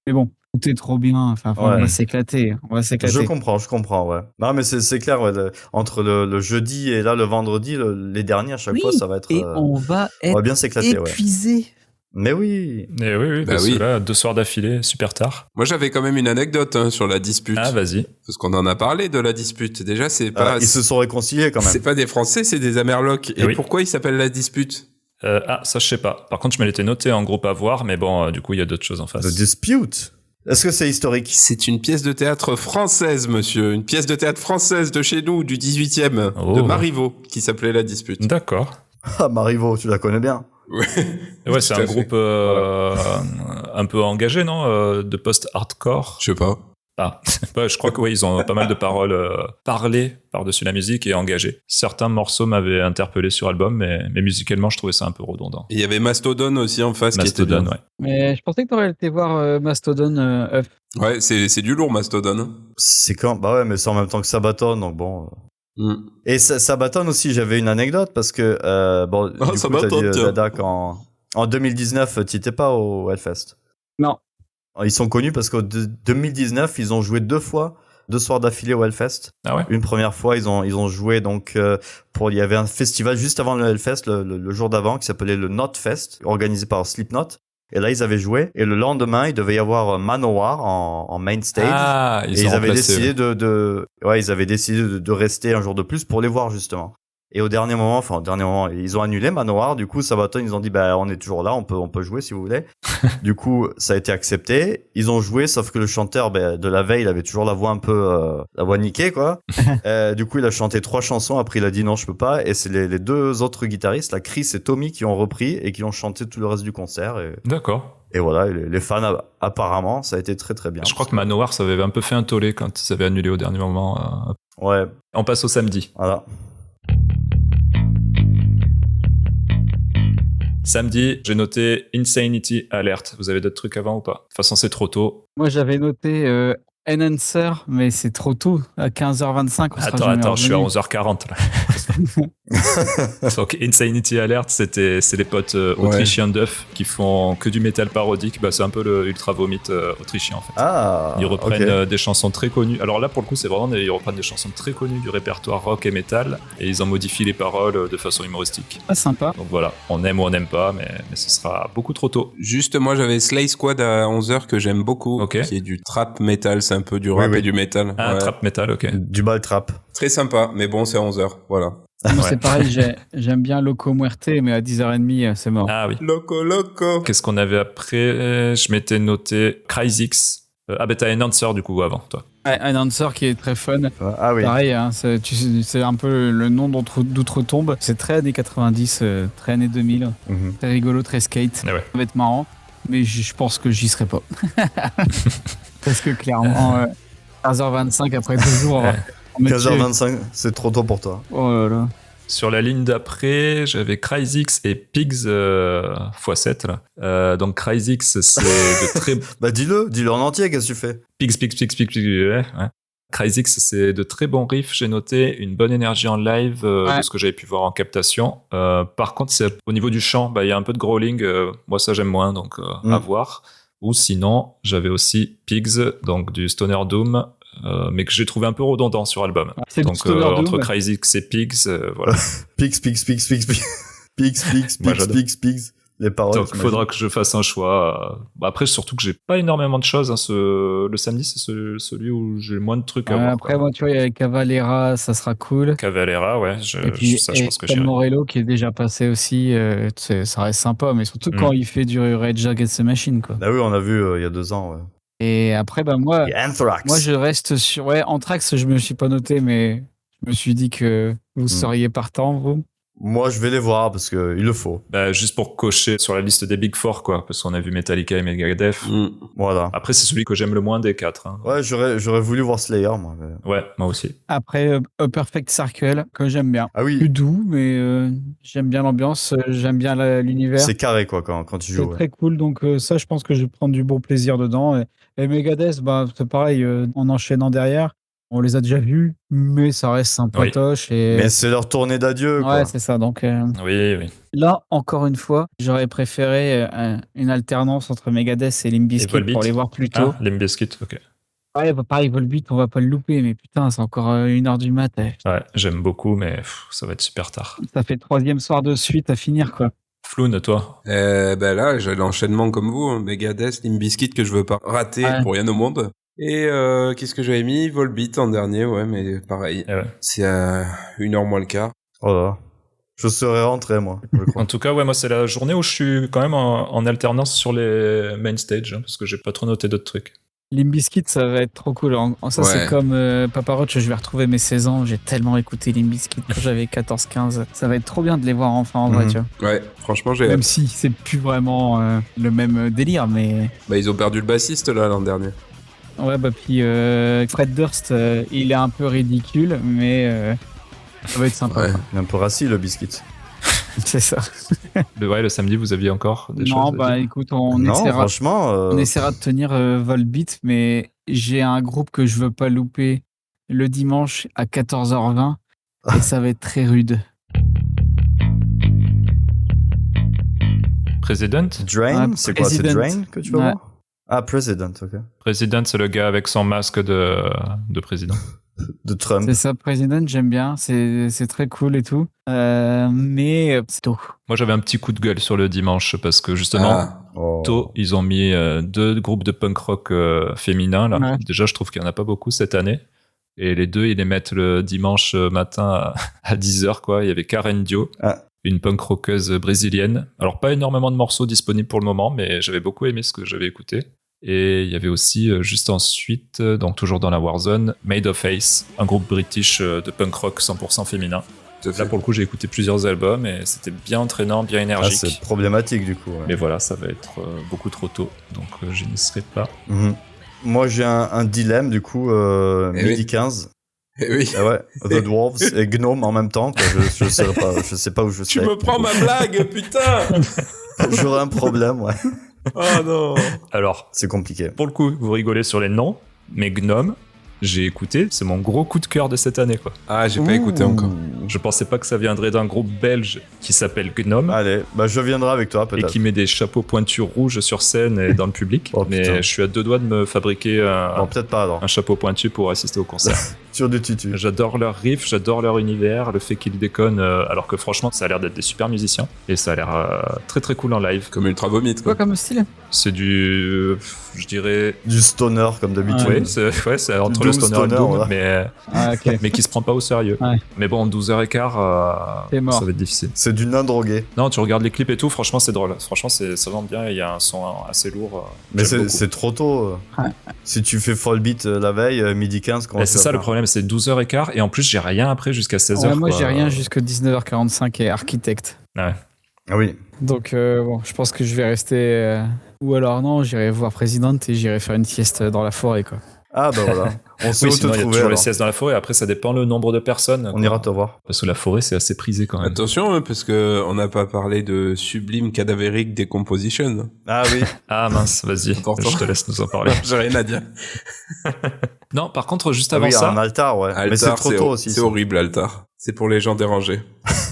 Mais bon, tout est trop bien. Enfin, on Ouais. va s'éclater. Je comprends, ouais. Non, mais c'est clair, ouais, entre le jeudi et là, le vendredi, les derniers, à chaque fois, ça va être. Et on va être bien s'éclater, ouais. épuisé. Mais oui. Et oui, Bah parce oui. que là, 2 soirs d'affilée, super tard. Moi, j'avais quand même une anecdote sur la dispute. Ah, vas-y. Parce qu'on en a parlé de la dispute. Déjà, c'est pas... Ils se sont réconciliés, quand même. C'est pas des Français, c'est des Amerlocs. Et Oui. pourquoi ils s'appellent la dispute? Ça, je sais pas. Par contre, je me l'étais noté en groupe à voir, mais bon, du coup, il y a d'autres choses en face. The Dispute. Est-ce que c'est historique? C'est une pièce de théâtre française, monsieur. Une pièce de théâtre française de chez nous, du 18e, Oh. de Marivaux, qui s'appelait La Dispute. D'accord. Ah, Marivaux, tu la connais bien. Ouais, c'est Tout un à fait. groupe un peu engagé, non? De post-hardcore. Je sais pas. Ah, ouais, je crois que oui, ils ont pas mal de paroles parlées par-dessus la musique et engagées. Certains morceaux m'avaient interpellé sur album, mais musicalement, je trouvais ça un peu redondant. Et il y avait Mastodon aussi en face Mastodon, qui était ouais. Mais je pensais que t'aurais été voir Mastodon Up. bien. Ouais, c'est du lourd, Mastodon. C'est quand? Bah ouais, mais c'est en même temps que Sabaton, donc bon. Mm. Et Sabaton aussi, j'avais une anecdote parce que, bon, Ah, du coup, Sabaton, t'as dit, tiens. Dada, en 2019, t'étais pas au Hellfest. Non. Ils sont connus parce qu'en 2019, ils ont joué 2 soirs d'affilée au Hellfest. Ah ouais? Une première fois, ils ont joué donc il y avait un festival juste avant le Hellfest, le jour d'avant, qui s'appelait le Knotfest, organisé par Slipknot. Et là, ils avaient joué. Et le lendemain, il devait y avoir Manowar en main stage. Ah, et ils ont avaient remplacé, décidé ils avaient décidé de rester un jour de plus pour les voir, justement. Et au dernier moment, ils ont annulé Manowar. Du coup, Sabaton, ils ont dit, bah, on est toujours là, on peut jouer si vous voulez. Du coup, ça a été accepté. Ils ont joué, sauf que le chanteur, de la veille, il avait toujours la voix un peu, la voix niquée, quoi. Du coup, il a chanté 3 chansons. Après, il a dit non, je peux pas. Et c'est les 2 autres guitaristes, là, Chris et Tommy, qui ont repris et qui ont chanté tout le reste du concert. D'accord. Et voilà, les fans, apparemment, ça a été très très bien. Je crois que Manowar, ça avait un peu fait un tollé quand ils avaient annulé au dernier moment. Ouais, On passe au samedi. voilà. Samedi, j'ai noté Insanity Alert. Vous avez d'autres trucs avant ou pas? De toute façon, c'est trop tôt. Moi, j'avais noté Enhancer, mais c'est trop tôt. À 15h25, on sera jamais Attends, je suis à revenu. 11h40 là. Donc Insanity Alert, c'est les potes autrichiens Duff qui font que du métal parodique. Bah, c'est un peu le Ultra Vomit autrichien en fait. Ah, Ils reprennent ok. des chansons très connues. Alors là, pour le coup, c'est vraiment ils reprennent des chansons très connues du répertoire rock et métal et ils en modifient les paroles de façon humoristique. Ah, sympa. Donc voilà, on aime ou on n'aime pas, mais ce sera beaucoup trop tôt. Juste, moi, j'avais Slay Squad à 11h que j'aime beaucoup. Ok. Qui est du trap metal, c'est un peu du rap Oui. et du métal. Ah, Ouais. trap metal, ok. Du ball trap. Très sympa, mais bon, c'est à 11h. Voilà. Moi, Ouais. c'est pareil, j'aime bien Loco Muerte, mais à 10h30, c'est mort. Ah oui. Loco. Qu'est-ce qu'on avait après? Je m'étais noté Cryzix. Ah bah t'as Enhancer du coup avant, toi. Ouais, un answer qui est très fun. Ah oui. Pareil, hein, c'est un peu le nom d'outre-tombe. C'est très années 90, très années 2000. Mhm. Très rigolo, très skate. Ah ouais. Ça va être marrant, mais je pense que j'y serai pas. Parce que clairement, 15h25 après 2 jours, on me tue. 15h25, c'est trop tôt pour toi. Oh là là. Sur la ligne d'après, j'avais Cryzix et Pigs x7 là. Donc Cryzix, c'est de très Bah dis-le en entier, qu'est-ce que tu fais? Pigs, ouais. Cryzix, c'est de très bons riffs. J'ai noté une bonne énergie en live de ce que j'avais pu voir en captation. Par contre, c'est au niveau du chant, bah il y a un peu de growling. Moi, ça j'aime moins, donc à voir. Ou sinon, j'avais aussi Pigs, donc du Stoner Doom. Mais que j'ai trouvé un peu redondant sur album. C'est Donc du Stoner Doom, entre ouais. Cryzix et Pigs, voilà. Pigs. Moi, j'adore. Pigs. Les paroles. Donc il faudra que je fasse un choix. Après, surtout que j'ai pas énormément de choses. Hein. Le samedi, c'est celui où j'ai moins de trucs à voir. Après, moi, tu vois, il y a Cavalera, ça sera cool. Cavalera, ouais. Et puis, je pense que Tom j'irai. Morello qui est déjà passé aussi, ça reste sympa, mais surtout quand il fait du Rage Against the Machine, quoi. Ah oui, on a vu il y a 2 ans, ouais. Et après, moi, Et Anthrax. moi, je reste sur. Ouais, Anthrax, je me suis pas noté, mais je me suis dit que vous seriez partant, vous. Moi, je vais les voir parce que il le faut. Bah, juste pour cocher sur la liste des Big Four, quoi, parce qu'on a vu Metallica et Megadeth. Voilà. Après, c'est celui que j'aime le moins des 4. Hein. Ouais, j'aurais voulu voir Slayer, moi. Mais... Ouais, moi aussi. Après, A Perfect Circle, que j'aime bien. Ah oui. Plus doux, mais j'aime bien l'ambiance, j'aime bien l'univers. C'est carré, quoi, quand tu joues. C'est très cool, donc ça, je pense que je vais prendre du bon plaisir dedans. Et Megadeth, c'est pareil, en enchaînant derrière. On les a déjà vus, mais ça reste sympatoche. Et... Mais c'est leur tournée d'adieu, quoi. Ouais, c'est ça. Donc, Oui. là, encore une fois, j'aurais préféré une alternance entre Megadeth et Limp Bizkit pour les voir plus tôt. Ah, Limp Bizkit, ok. Ouais, pareil, Volbeat, on va pas le louper, mais putain, c'est encore 1h du mat. Ouais, j'aime beaucoup, mais ça va être super tard. Ça fait 3e soir de suite à finir, quoi. Floun, toi? Là, j'ai l'enchaînement comme vous, hein, Megadeth, Limp Bizkit que je veux pas rater pour rien au monde. Et qu'est-ce que j'avais mis? Volbeat en dernier, ouais, mais pareil. Ouais. C'est 1h moins le quart. Oh là. Je serais rentré, moi. En tout cas, ouais, moi, c'est la journée où je suis quand même en alternance sur les main stage, hein, parce que j'ai pas trop noté d'autres trucs. Limp Bizkit, ça va être trop cool. Ça, c'est comme Papa Roach, je vais retrouver mes 16 ans. J'ai tellement écouté Limp Bizkit quand j'avais 14-15. Ça va être trop bien de les voir enfin en vrai, tu vois. Ouais, franchement, j'ai... Même si c'est plus vraiment le même délire, mais... Bah, ils ont perdu le bassiste, là, l'an dernier. Ouais, puis Fred Durst, il est un peu ridicule, mais ça va être sympa. Ouais, il est un peu rassis, le biscuit. C'est ça. Le samedi, vous aviez encore des choses à dire? Écoute, on essaiera de tenir Volbeat, mais j'ai un groupe que je veux pas louper le dimanche à 14h20 et ça va être très rude. President? Drain, c'est quoi? C'est Drain que tu vas voir? Ah, President, ok. President, c'est le gars avec son masque de président. De Trump. C'est ça, President, j'aime bien. C'est très cool et tout. Mais c'est tôt. Moi, j'avais un petit coup de gueule sur le dimanche parce que justement, tôt, ils ont mis 2 groupes de punk rock féminins. Là. Ouais. Déjà, je trouve qu'il n'y en a pas beaucoup cette année. Et les 2, ils les mettent le dimanche matin à 10h, quoi. Il y avait Karen Dio. Une punk rockeuse brésilienne. Alors, pas énormément de morceaux disponibles pour le moment, mais j'avais beaucoup aimé ce que j'avais écouté. Et il y avait aussi, juste ensuite, donc toujours dans la Warzone, Made of Ace, un groupe british de punk rock 100% féminin. Là, pour le coup, j'ai écouté plusieurs albums et c'était bien entraînant, bien énergique. C'est problématique, du coup. Ouais. Mais voilà, ça va être beaucoup trop tôt, donc je n'y serai pas. Moi, j'ai un dilemme, du coup, midi 15. Oui. Ah ouais, The Dwarves et Gnome en même temps. Quoi. Je sais pas où je serai. Tu me prends ma blague, putain. J'aurais un problème, ouais. Oh non. Alors, c'est compliqué. Pour le coup, vous rigolez sur les noms, mais Gnome, j'ai écouté, c'est mon gros coup de cœur de cette année, quoi. Ah, j'ai pas écouté encore. Je pensais pas que ça viendrait d'un groupe belge qui s'appelle Gnome. Allez, je viendrai avec toi, peut-être. Et qui met des chapeaux pointus rouges sur scène et dans le public. Mais je suis à 2 doigts de me fabriquer peut-être pas, alors. Un chapeau pointu pour assister au concert. Sur du tutu. J'adore leur riff, j'adore leur univers, le fait qu'ils déconnent, alors que franchement, ça a l'air d'être des super musiciens. Et ça a l'air très très cool en live. Comme Ultra Vomit, quoi. Quoi comme style? C'est du... je dirais... Du stoner, comme d'habitude. Ouais, c'est entre le stoner et le doom, mais qui se prend pas au sérieux. Ouais. Mais bon, 12h15, ça va être difficile. C'est du nain drogué. Non, tu regardes les clips et tout, franchement, c'est drôle. Franchement, ça vend bien, il y a un son assez lourd. Mais c'est trop tôt. Si tu fais Fall Beat la veille, midi 15, comment c'est ça le problème, c'est 12h15, et en plus, j'ai rien après jusqu'à 16h. Moi, j'ai rien jusqu'à 19h45 et Architect. Ouais. Ah oui. Donc, je pense que je vais rester... Ou alors non, j'irai voir President et j'irai faire une sieste dans la forêt, quoi. Ah bah voilà. On sait où te trouver. Il y a toujours les siestes dans la forêt. Après, ça dépend le nombre de personnes. On ira te voir. Parce que la forêt, c'est assez prisé quand même. Attention, parce que on n'a pas parlé de Sublime Cadaveric Decomposition. Ah oui. Ah mince, vas-y. Je te laisse nous en parler. J'ai rien à dire. Non, par contre, juste avant ça. Un altar, ouais. Altar, mais c'est trop tôt aussi. C'est horrible, altar. C'est pour les gens dérangés.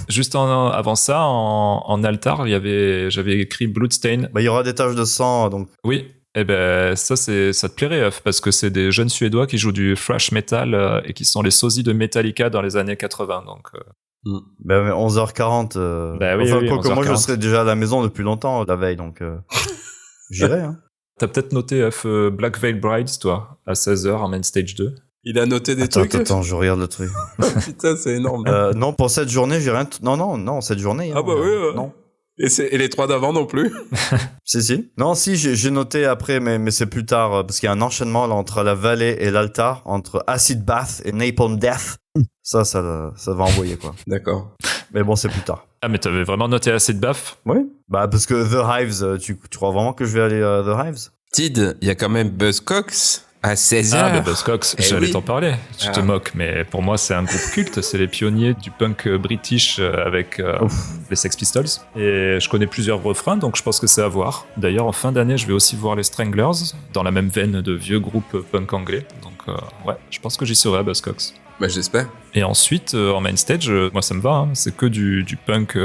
Juste avant ça, en altar, j'avais écrit Bloodstain. Il y aura des taches de sang, donc. Oui. Eh ben, ça te plairait, parce que c'est des jeunes Suédois qui jouent du thrash metal et qui sont les sosies de Metallica dans les années 80, donc. 11h40. Moi, je serais déjà à la maison depuis longtemps la veille, donc j'irai. Hein. T'as peut-être noté Black Veil Brides, toi, à 16h en main stage 2. Il a noté des trucs. Attends, je regarde le truc. Putain, c'est énorme. Non, pour cette journée, j'ai rien. Non, cette journée. Ah bah oui. Non. Et les 3 d'avant non plus. Si. Non, si, j'ai noté après, mais c'est plus tard, parce qu'il y a un enchaînement là, entre la vallée et l'altar, entre Acid Bath et Napalm Death. Ça va envoyer, quoi. D'accord. Mais bon, c'est plus tard. Ah, mais t'avais vraiment noté assez de baff? Oui. Bah, parce que The Hives, tu crois vraiment que je vais aller à The Hives? Tid, il y a quand même Buzzcocks à 16h. Ah, mais Buzzcocks, Eh j'allais oui. t'en parler. Tu te moques, mais pour moi, c'est un groupe culte. C'est les pionniers du punk british avec les Sex Pistols. Et je connais plusieurs refrains, donc je pense que c'est à voir. D'ailleurs, en fin d'année, je vais aussi voir les Stranglers, dans la même veine de vieux groupes punk anglais. Donc, ouais, je pense que j'y serai à Buzzcocks. Bah, j'espère. Et ensuite, en main stage, moi, ça me va. Hein. C'est que du punk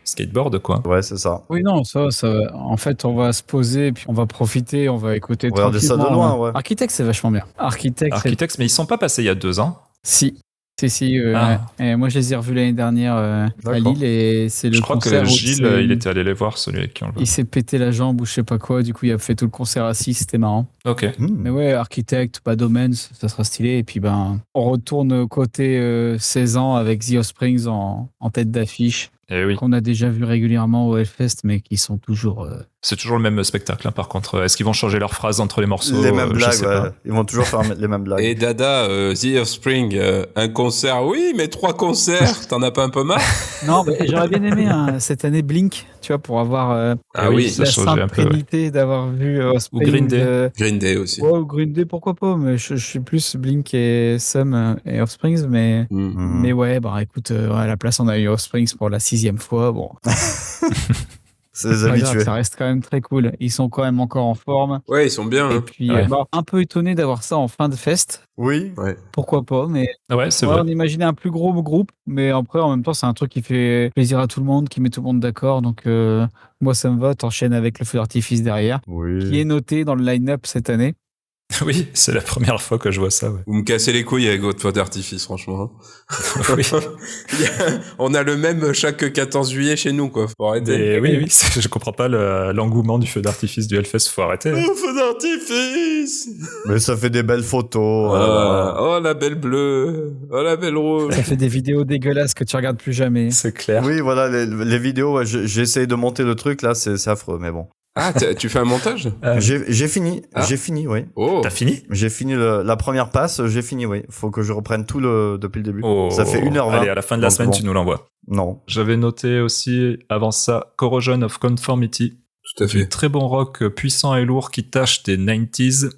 skateboard, quoi. Ouais, c'est ça. Oui, non, ça, en fait, on va se poser, puis on va profiter, on va écouter Regarder ça de tranquillement. loin, ouais. Architect, c'est vachement bien. Architects, mais ils sont pas passés il y a 2 ans. Si. Ah. Ouais. Et moi, je les ai revus l'année dernière à D'accord. Lille, et c'est le Je crois concert que où Gilles, il était allé les voir, celui avec qui on le voit. il s'est pété la jambe ou je sais pas quoi, du coup, il a fait tout le concert assis, c'était marrant. Ok. Mais ouais, Architect, Domains, ça sera stylé. Et puis, on retourne au côté 16 ans avec The Offsprings en tête d'affiche, Et oui. qu'on a déjà vu régulièrement au Hellfest, mais qui sont toujours... C'est toujours le même spectacle, hein, par contre. Est-ce qu'ils vont changer leurs phrases entre les morceaux? Les mêmes Je blagues, sais ouais. pas. Ils vont toujours faire les mêmes blagues. Et Dada, The Offspring, un concert, oui, mais 3 concerts, t'en as pas un peu marre? Non, mais j'aurais bien aimé cette année Blink, tu vois, pour avoir Ah oui, ça ça changeait un peu. Ouais. trinité d'avoir vu Offspring. Ou Green Day. Green Day aussi. Ouais, ou Green Day, pourquoi pas, mais je suis plus Blink et Sum et Offsprings, mais... Mm. Mais ouais, écoute, à la place, on a eu Offsprings pour la 6e fois. Bon, C'est les pas grave, habitués. ça reste quand même très cool. Ils sont quand même encore en forme. Ouais, ils sont bien. Et Hein. puis, Ouais. un peu étonné d'avoir ça en fin de fest. Oui. Ouais. Pourquoi pas, mais Ouais, c'est ouais, vrai. on imaginait un plus gros groupe, mais après, en même temps, c'est un truc qui fait plaisir à tout le monde, qui met tout le monde d'accord. Donc, moi, ça me va. T'enchaînes avec le feu d'artifice derrière, qui Oui. est noté dans le line-up cette année. Oui, c'est la première fois que je vois ça. Ouais. Vous me cassez les couilles avec votre feu d'artifice, franchement. Oui. On a le même chaque 14 juillet chez nous, quoi. Faut arrêter. Et oui, je comprends pas l'engouement du feu d'artifice du Hellfest. Faut arrêter. Hein. Oh, feu d'artifice! Mais ça fait des belles photos. Oh, la belle bleue. Oh, la belle rouge. Ça fait des vidéos dégueulasses que tu regardes plus jamais. C'est clair. Oui, voilà, les vidéos, ouais, j'essaye de monter le truc, là, c'est affreux, mais bon. Ah, tu fais un montage? J'ai fini, Ah. oui. Oh. T'as fini? J'ai fini la première passe, j'ai fini, oui. Faut que je reprenne tout depuis le début. Oh. Ça fait 1h20. Allez, à la fin de la Donc, semaine, bon. tu nous l'envoies. Non. J'avais noté aussi, avant ça, Corrosion of Conformity. Tout à Du fait. très bon rock puissant et lourd qui tâche des 90s.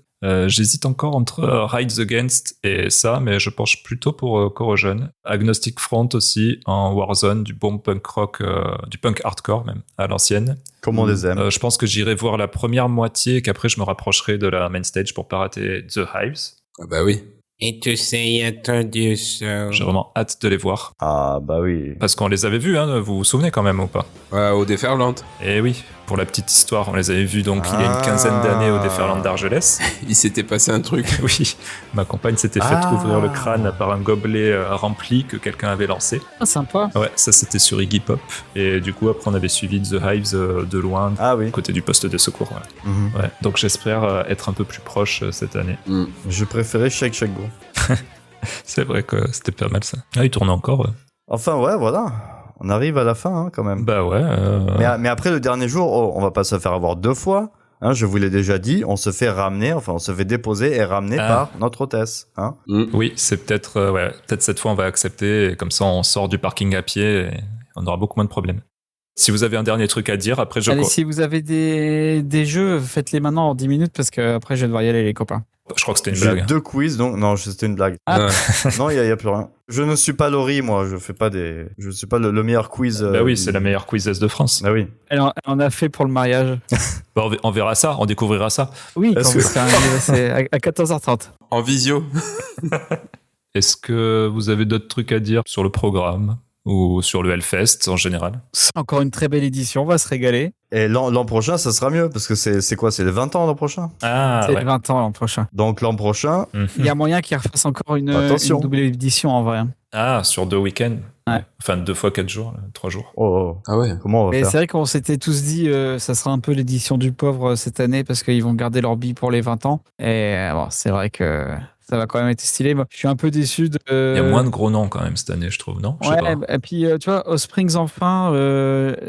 J'hésite encore entre Rides Against et ça, mais je penche plutôt pour Corrosion. Agnostic Front aussi, en Warzone, du bon punk rock, du punk hardcore même, à l'ancienne. Comme on les aime. Je pense que j'irai voir la première moitié et qu'après je me rapprocherai de la main stage pour pas rater The Hives. Ah bah oui. Et tu sais, attendu ça. J'ai vraiment hâte de les voir. Ah, bah oui. Parce qu'on les avait vus, hein, vous vous souvenez quand même ou pas? Ouais, au Déferlante. Et oui, pour la petite histoire, on les avait vus donc il y a une quinzaine d'années au Déferlant d'Argelès. Il s'était passé un truc. Oui, ma compagne s'était fait Ah. ouvrir le crâne par un gobelet rempli que quelqu'un avait lancé. Ah, sympa. Ouais, ça c'était sur Iggy Pop. Et du coup, après, on avait suivi The Hives de loin, Ah oui. côté du poste de secours. Ouais. Mhm. Ouais. Donc j'espère être un peu plus proche cette année. Mm. Je préférais Shake Go. C'est vrai que c'était pas mal ça. Ah, il tourne encore. Ouais. Enfin, ouais, voilà. On arrive à la fin, hein, quand même. Bah ouais. Mais après, le dernier jour, on va pas se faire avoir 2 fois. Hein, je vous l'ai déjà dit, on se fait ramener, enfin, on se fait déposer et ramener par notre hôtesse. Hein. Oui, c'est peut-être peut-être cette fois on va accepter, et comme ça on sort du parking à pied et on aura beaucoup moins de problèmes. Si vous avez un dernier truc à dire, après je Allez, si vous avez des jeux, faites-les maintenant en 10 minutes parce que après je vais devoir y aller, les copains. crois que c'était une J'ai blague. 2 quiz, donc non, c'était une blague. Ah. Ouais. Non, il y a plus rien. Je ne suis pas Laurie, moi. Je suis pas le meilleur quiz. Bah oui, c'est la meilleure quizeuse de France. Bah oui. Elle en a fait pour le mariage. Bah, on verra ça, on découvrira ça. Oui, quand Est-ce vous que- serez arrivé, c'est à 14h30. En visio. Est-ce que vous avez d'autres trucs à dire sur le programme ou sur le Hellfest en général? C'est encore une très belle édition, on va se régaler. Et l'an prochain, ça sera mieux parce que c'est quoi? C'est les 20 ans l'an prochain. Ah C'est ouais. 20 ans l'an prochain. Donc l'an prochain, Mhm. Il y a moyen qu'ils refassent encore une Attention. double édition en vrai. Ah, sur 2 week-ends. Ouais. Enfin 2 fois 4 jours, 3 jours. oh, Ah ouais. comment on va Mais faire? c'est vrai qu'on s'était tous dit ça sera un peu l'édition du pauvre cette année parce qu'ils vont garder leur bille pour les 20 ans. Et bon, c'est vrai que Ça va quand même être stylé. Moi, je suis un peu déçu de. Il y a moins de gros noms quand même cette année, je trouve, non? Je sais Ouais, pas. et puis tu vois, au Springs enfin,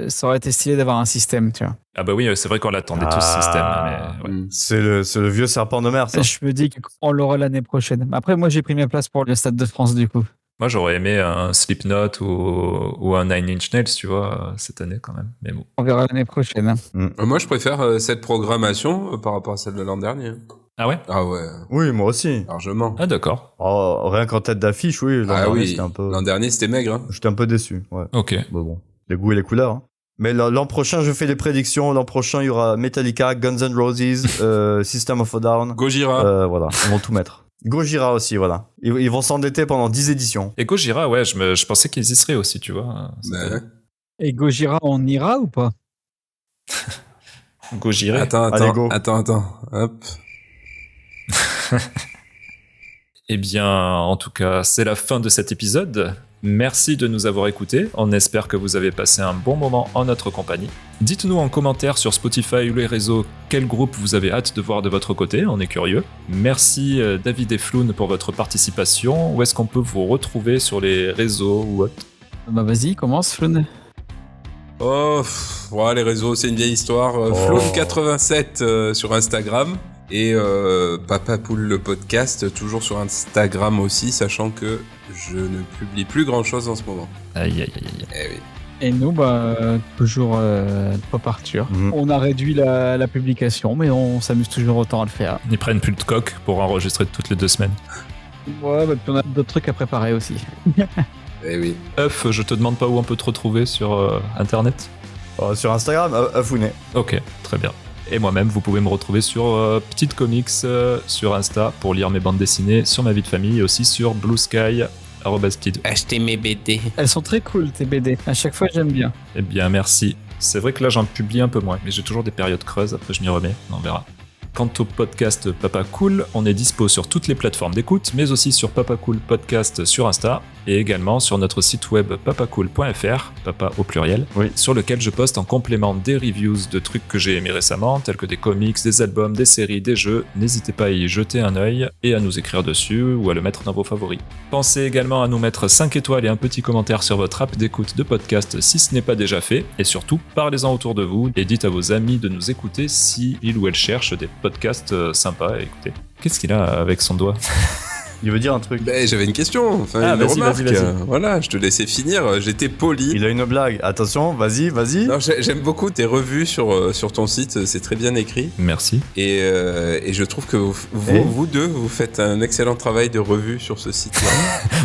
ça aurait été stylé d'avoir un système, tu vois. Ah bah oui, c'est vrai qu'on l'attendait tous ce système. Mais ouais. C'est le vieux serpent de mer, ça. Je me dis qu'on l'aura l'année prochaine. Après, moi, j'ai pris ma place pour le Stade de France, du coup. Moi, j'aurais aimé un Slipknot ou un Nine Inch Nails, tu vois, cette année quand même. Mais bon. On verra l'année prochaine. Moi, je préfère cette programmation par rapport à celle de l'an dernier. Ah ouais? Ah ouais, Oui, moi aussi. largement. Ah d'accord. Oh, rien qu'en tête d'affiche, oui. L'an dernier, c'était maigre. Hein. J'étais un peu déçu. Ouais. Ok. Bon, les goûts et les couleurs. Hein. Mais l'an prochain, je fais des prédictions. L'an prochain, il y aura Metallica, Guns N' Roses, System of a Down. Gojira. Voilà, ils vont tout mettre. Gojira aussi, voilà. Ils vont s'endetter pendant 10 éditions. Et Gojira, ouais, je pensais qu'ils y seraient aussi, tu vois. Ouais. Et Gojira, on ira ou pas? Gojira. Allez, go. Attends. Hop. Eh bien, en tout cas, c'est la fin de cet épisode. Merci de nous avoir écoutés. On espère que vous avez passé un bon moment en notre compagnie. Dites-nous en commentaire sur Spotify ou les réseaux quel groupe vous avez hâte de voir de votre côté, on est curieux. Merci David et Floun pour votre participation. Où est-ce qu'on peut vous retrouver sur les réseaux ou autre? Bah vas-y, commence, Floun. Oh, ouais, les réseaux, c'est une vieille histoire. Flown87 sur Instagram. Et Papa Poule le podcast, toujours sur Instagram aussi, sachant que je ne publie plus grand-chose en ce moment. Aïe. Eh oui. Et nous, toujours Pop Arthur. On a réduit la publication, mais on s'amuse toujours autant à le faire. Ils prennent plus de coq pour enregistrer toutes les 2 semaines. Ouais, puis on a d'autres trucs à préparer aussi. Eh oui. Euf, je te demande pas où on peut te retrouver sur Internet? Sur Instagram, Afouné. Ok, très bien. Et moi-même, vous pouvez me retrouver sur Petite Comics sur Insta pour lire mes bandes dessinées, sur ma vie de famille et aussi sur Blue Sky, @petite. Achetez mes BD. Elles sont très cool, tes BD. À chaque fois, j'aime bien. Eh bien, merci. C'est vrai que là, j'en publie un peu moins, mais j'ai toujours des périodes creuses, après je m'y remets, on verra. Quant au podcast Papa Cool, on est dispo sur toutes les plateformes d'écoute, mais aussi sur Papa Cool Podcast sur Insta, et également sur notre site web papacool.fr, papa au pluriel, oui, sur lequel je poste en complément des reviews de trucs que j'ai aimés récemment, tels que des comics, des albums, des séries, des jeux. N'hésitez pas à y jeter un œil et à nous écrire dessus ou à le mettre dans vos favoris. Pensez également à nous mettre 5 étoiles et un petit commentaire sur votre app d'écoute de podcast si ce n'est pas déjà fait, et surtout, parlez-en autour de vous et dites à vos amis de nous écouter si il ou elle cherche des podcasts sympas à écouter. Qu'est-ce qu'il a avec son doigt? Il veut dire un truc. Ben, j'avais une question, une remarque. Voilà, je te laissais finir, j'étais poli. Il a une blague. Attention, vas-y. Non, j'aime beaucoup tes revues sur ton site, c'est très bien écrit. Merci. Et je trouve que vous deux, vous faites un excellent travail de revue sur ce site-là.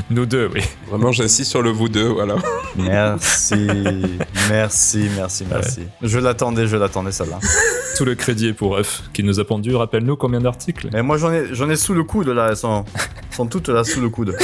Nous deux, oui. Vraiment, j'insiste sur le vous deux, voilà. Merci. Je l'attendais celle-là. Tout le crédit est pour Euf, qui nous a pondu, rappelle-nous combien d'articles? Mais moi j'en ai sous le coude là, elles sont toutes là sous le coude.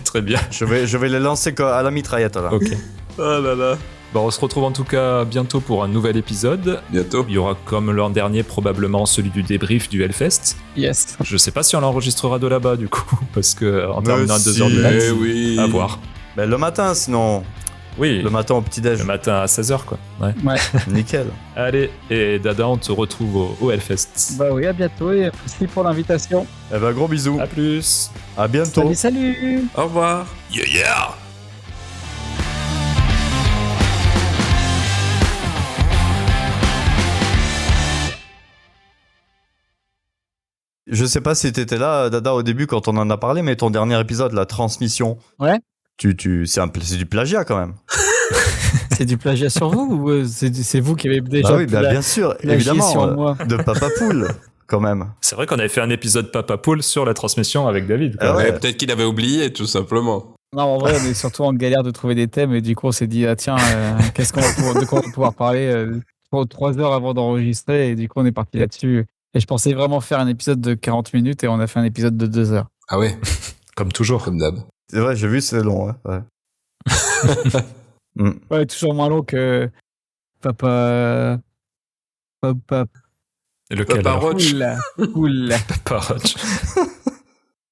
Très bien. Je vais les lancer à la mitraillette là. Ok. Oh là là. Bon, on se retrouve en tout cas bientôt pour un nouvel épisode. Bientôt. Il y aura comme l'an dernier probablement celui du débrief du Hellfest. Yes. Je sais pas si on l'enregistrera de là-bas du coup, parce que en terminant à 2h du Eh mat, oui. à voir. Mais le matin sinon. Oui, Le matin au petit-déj. le matin à 16h quoi. Ouais. Nickel. Allez, et Dada, on te retrouve au Hellfest. Bah oui, à bientôt et merci pour l'invitation. Eh ben gros bisous. À plus. À bientôt. Salut. Au revoir. Yeah. Je sais pas si t'étais là, Dada, au début quand on en a parlé, mais ton dernier épisode, la transmission. Ouais. C'est du plagiat quand même. C'est du plagiat sur vous ou c'est vous qui avez déjà Bah oui, bien sûr, plagié évidemment. sur moi. De Papa Poule, quand même. C'est vrai qu'on avait fait un épisode Papa Poule sur la transmission avec David. quoi. Ah ouais. Peut-être qu'il avait oublié, tout simplement. Non, en vrai, on est surtout en galère de trouver des thèmes et du coup, on s'est dit, tiens, de quoi on va pouvoir parler 3 heures avant d'enregistrer et du coup, on est parti là-dessus. Et je pensais vraiment faire un épisode de 40 minutes et on a fait un épisode de 2 heures. Ah ouais, Comme toujours. comme d'hab. C'est vrai, j'ai vu, c'est long. Ouais. Ouais, toujours moins long que Papa Et lequel Papa alors Roach. Cool. Papa Roach.